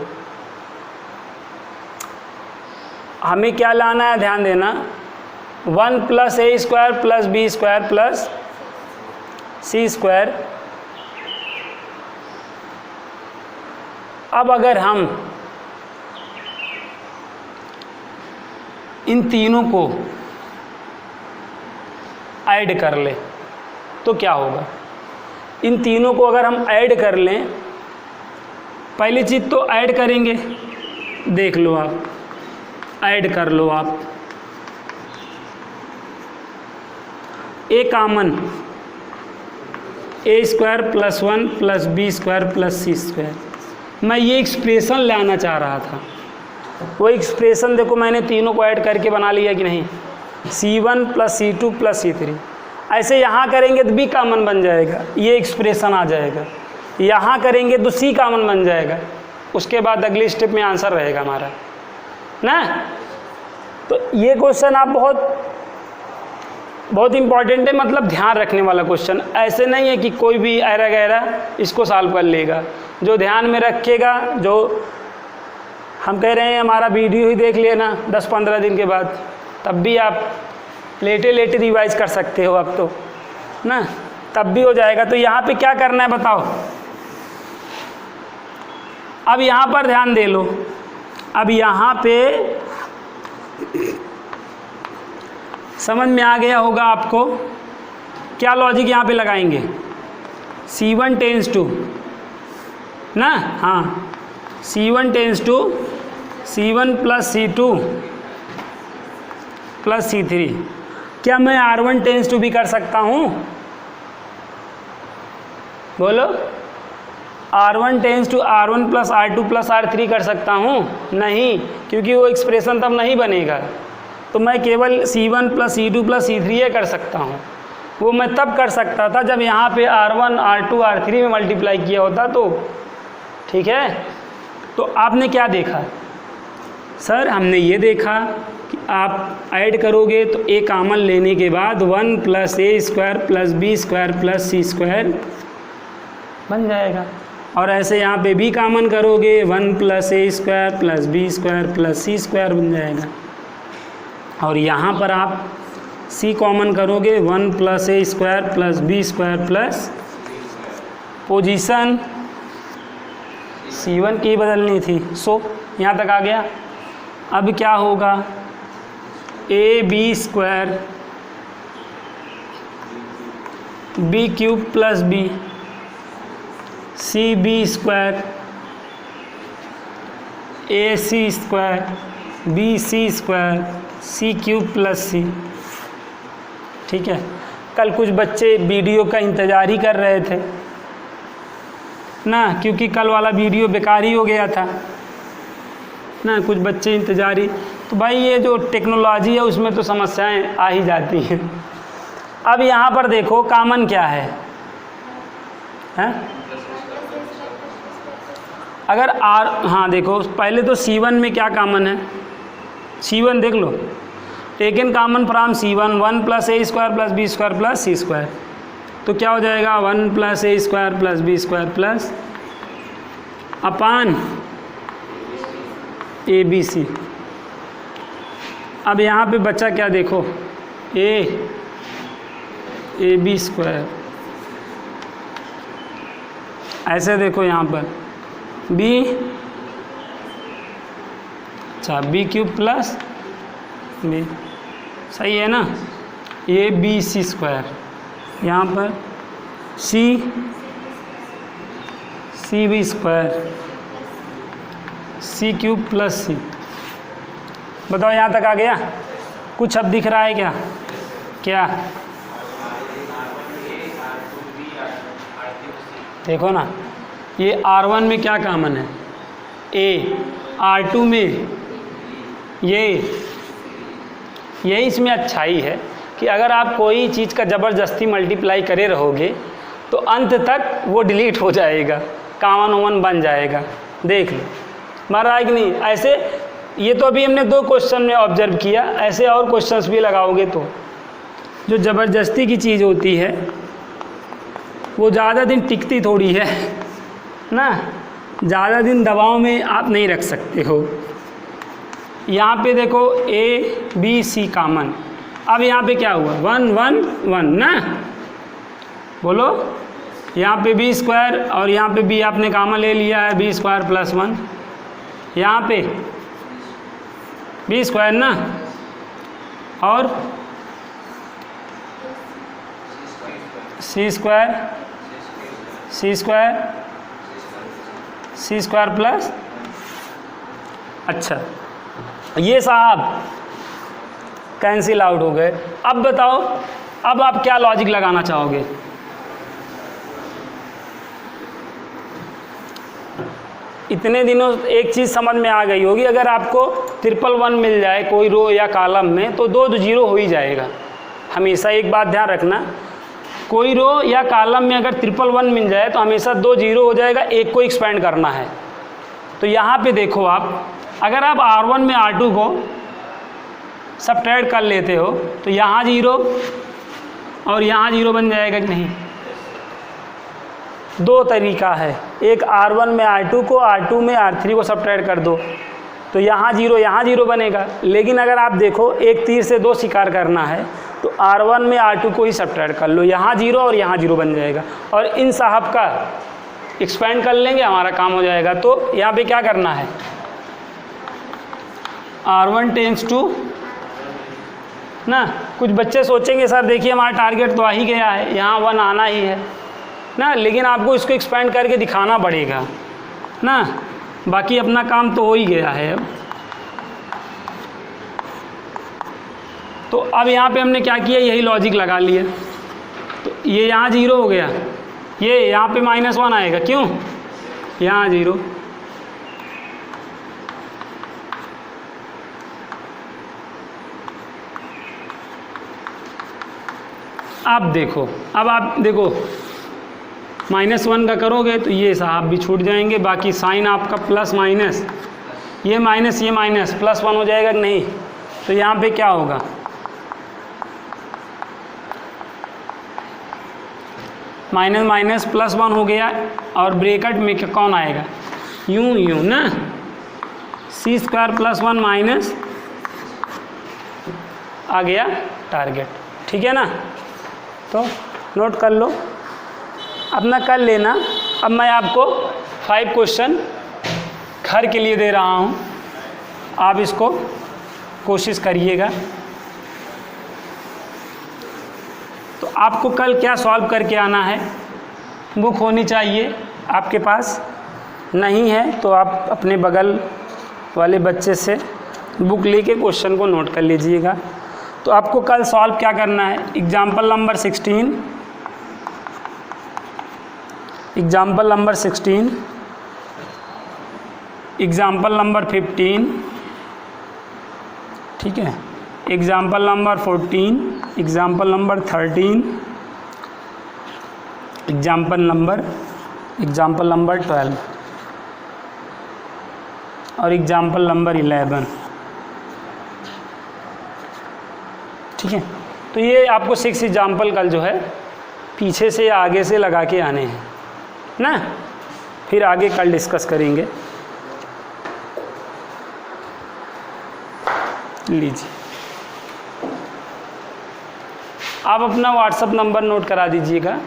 Speaker 1: हमें क्या लाना है, ध्यान देना। 1 + A² + B² + C²। अब अगर हम इन तीनों को ऐड कर लें तो क्या होगा। इन तीनों को अगर हम ऐड कर लें, पहली चीज़ तो ऐड करेंगे, देख लो आप, ऐड कर लो आप। A common A square plus 1 plus B square plus C square. मैं ये एक्सप्रेशन लाना चाह रहा था। वो एक्सप्रेशन देखो मैंने तीनों को ऐड करके बना लिया कि नहीं, C1 plus C2 plus C3। ऐसे यहाँ करेंगे तो B कॉमन बन जाएगा, ये एक्सप्रेशन आ जाएगा। यहाँ करेंगे तो C कॉमन बन जाएगा। उसके बाद अगली स्टेप में आंसर रहेगा हमारा ना। तो ये क्वेश्चन आप बहुत इंपॉर्टेंट है, मतलब ध्यान रखने वाला क्वेश्चन। ऐसे नहीं है कि कोई भी ऐरा गैरा इसको सॉल्व कर लेगा। जो ध्यान में रखेगा, जो हम कह रहे हैं हमारा वीडियो ही देख लेना 10-15 दिन के बाद, तब भी आप लेटे लेटे रिवाइज कर सकते हो अब तो ना, तब भी हो जाएगा। तो यहाँ पे क्या करना है बताओ। अब यहाँ पर ध्यान दे लो। अब यहाँ पे समझ में आ गया होगा आपको क्या लॉजिक यहाँ पे लगाएंगे। C1 टेंस टू ना, हाँ C1 tense to C1 plus C2 plus C3। क्या मैं R1 टेंस टू भी कर सकता हूँ? बोलो। R1 tense to R1 plus R2 plus R3 कर सकता हूँ? नहीं, क्योंकि वो एक्सप्रेशन तब नहीं बनेगा। तो मैं केवल C1 plus C2 plus C3 कर सकता हूँ। वो मैं तब कर सकता था जब यहाँ पे R1 R2 R3 में मल्टीप्लाई किया होता तो। ठीक है, तो आपने क्या देखा सर? हमने ये देखा कि आप ऐड करोगे तो A कॉमन लेने के बाद 1 plus A square plus B square plus C square बन जाएगा। और ऐसे यहाँ पे B कॉमन करोगे 1 plus A square plus B square plus C square बन जाएगा। और यहाँ पर आप C कॉमन करोगे 1 plus A square plus B square plus position C1 की बदलनी थी। सो यहाँ तक आ गया। अब क्या होगा, A B square B cube plus B C B square A C square B C square C cube plus C. ठीक है, कल कुछ बच्चे वीडियो का इंतज़ार ही कर रहे थे ना, क्योंकि कल वाला वीडियो बेकार ही हो गया था ना, कुछ बच्चे इंतज़ारी। तो भाई ये जो टेक्नोलॉजी है उसमें तो समस्याएं आ ही जाती हैं। अब यहाँ पर देखो कॉमन क्या है, हैं? अगर हाँ देखो पहले तो C1 में क्या कॉमन है, C1 देख लो, taken common from C1 1 plus A square plus B square plus C square. तो क्या हो जाएगा 1 plus A square plus B square plus upon A B C. अब यहाँ पे बच्चा क्या देखो, ए बी स्क्वायर, ऐसे देखो यहाँ पर बी, अच्छा बी क्यूब प्लस बी, सही है ना। ए बी सी स्क्वायर, यहाँ पर सी B square C cube plus सी। बताओ यहाँ तक आ गया? कुछ अब दिख रहा है क्या? क्या देखो ना, ये R1 में क्या कॉमन है, ए, R2 में ये इसमें अच्छाई है कि अगर आप कोई चीज़ का ज़बरदस्ती मल्टीप्लाई करे रहोगे तो अंत तक वो डिलीट हो जाएगा, कॉमन ओमन बन जाएगा। देख लो मर रहा है कि नहीं। ऐसे ये तो अभी हमने 2 क्वेश्चन में ऑब्जर्व किया, ऐसे और क्वेश्चंस भी लगाओगे तो जो ज़बरदस्ती की चीज़ होती है वो ज़्यादा दिन टिकती थोड़ी है ना, ज़्यादा दिन दबाव में आप नहीं रख सकते हो। यहाँ पे देखो ए बी सी कॉमन, अब यहाँ पे क्या हुआ 1 1 1 ना, बोलो। यहाँ पे बी स्क्वायर और यहाँ पे बी आपने कॉमन ले लिया है, बी स्क्वायर प्लस 1, यहाँ पे बी स्क्वायर ना, और सी स्क्वायर प्लस, अच्छा ये साहब कैंसिल आउट हो गए। अब बताओ अब आप क्या लॉजिक लगाना चाहोगे? इतने दिनों एक चीज़ समझ में आ गई होगी, अगर आपको 111 मिल जाए कोई रो या कॉलम में तो 2 0 हो ही जाएगा। हमेशा एक बात ध्यान रखना, कोई रो या कॉलम में अगर 111 मिल जाए तो हमेशा 2 0 हो जाएगा, एक को एक्सपेंड करना है। तो यहाँ पे देखो आप, अगर आप R1 में R2 को सब्ट्रैक्ट कर लेते हो तो यहाँ 0 और यहाँ 0 बन जाएगा कि नहीं। 2 तरीका है, एक R1 में R2 को, R2 में R3 को सब्ट्रैक्ट कर दो तो यहाँ 0 बनेगा। लेकिन अगर आप देखो एक तीर से 2 शिकार करना है तो R1 में R2 को ही सब्ट्रैक्ट कर लो, यहाँ 0 और यहाँ 0 बन जाएगा और इन साहब का एक्सपेंड कर लेंगे, हमारा काम हो जाएगा। तो यहाँ पे क्या करना है, R1 टेंस टू ना, कुछ बच्चे सोचेंगे सर देखिए हमारा टारगेट तो आ ही गया है, यहाँ 1 आना ही है ना, लेकिन आपको इसको एक्सपेंड करके दिखाना पड़ेगा ना, बाकी अपना काम तो हो ही गया है। अब तो अब यहाँ पे हमने क्या किया, यही लॉजिक लगा लिया। तो ये यहाँ 0 हो गया, ये यहाँ पे -1 आएगा, क्यों, यहाँ 0। अब देखो, अब आप देखो -1 का करोगे तो ये साहब भी छूट जाएंगे, बाकी साइन आपका प्लस माइनस, ये माइनस ये माइनस +1 हो जाएगा कि नहीं। तो यहाँ पे क्या होगा, माइनस माइनस +1 हो गया और ब्रैकेट में क्या कौन आएगा, यूं ना, c² + 1 माइनस आ गया टारगेट, ठीक है ना। तो नोट कर लो, अपना कर लेना। अब मैं आपको 5 क्वेश्चन घर के लिए दे रहा हूँ, आप इसको कोशिश करिएगा। तो आपको कल क्या सॉल्व करके आना है, बुक होनी चाहिए आपके पास, नहीं है तो आप अपने बगल वाले बच्चे से बुक लेके क्वेश्चन को नोट कर लीजिएगा। तो आपको कल सॉल्व क्या करना है, example number 16, example number 16, example number 15, ठीक है, example number 14, example number 13, example number 12 और एग्जाम्पल नंबर 11, ठीक है। तो ये आपको 6 एग्जाम्पल कल जो है पीछे से या आगे से लगा के आने हैं ना, फिर आगे कल डिस्कस करेंगे। लीजिए, आप अपना व्हाट्सएप नंबर नोट करा दीजिएगा।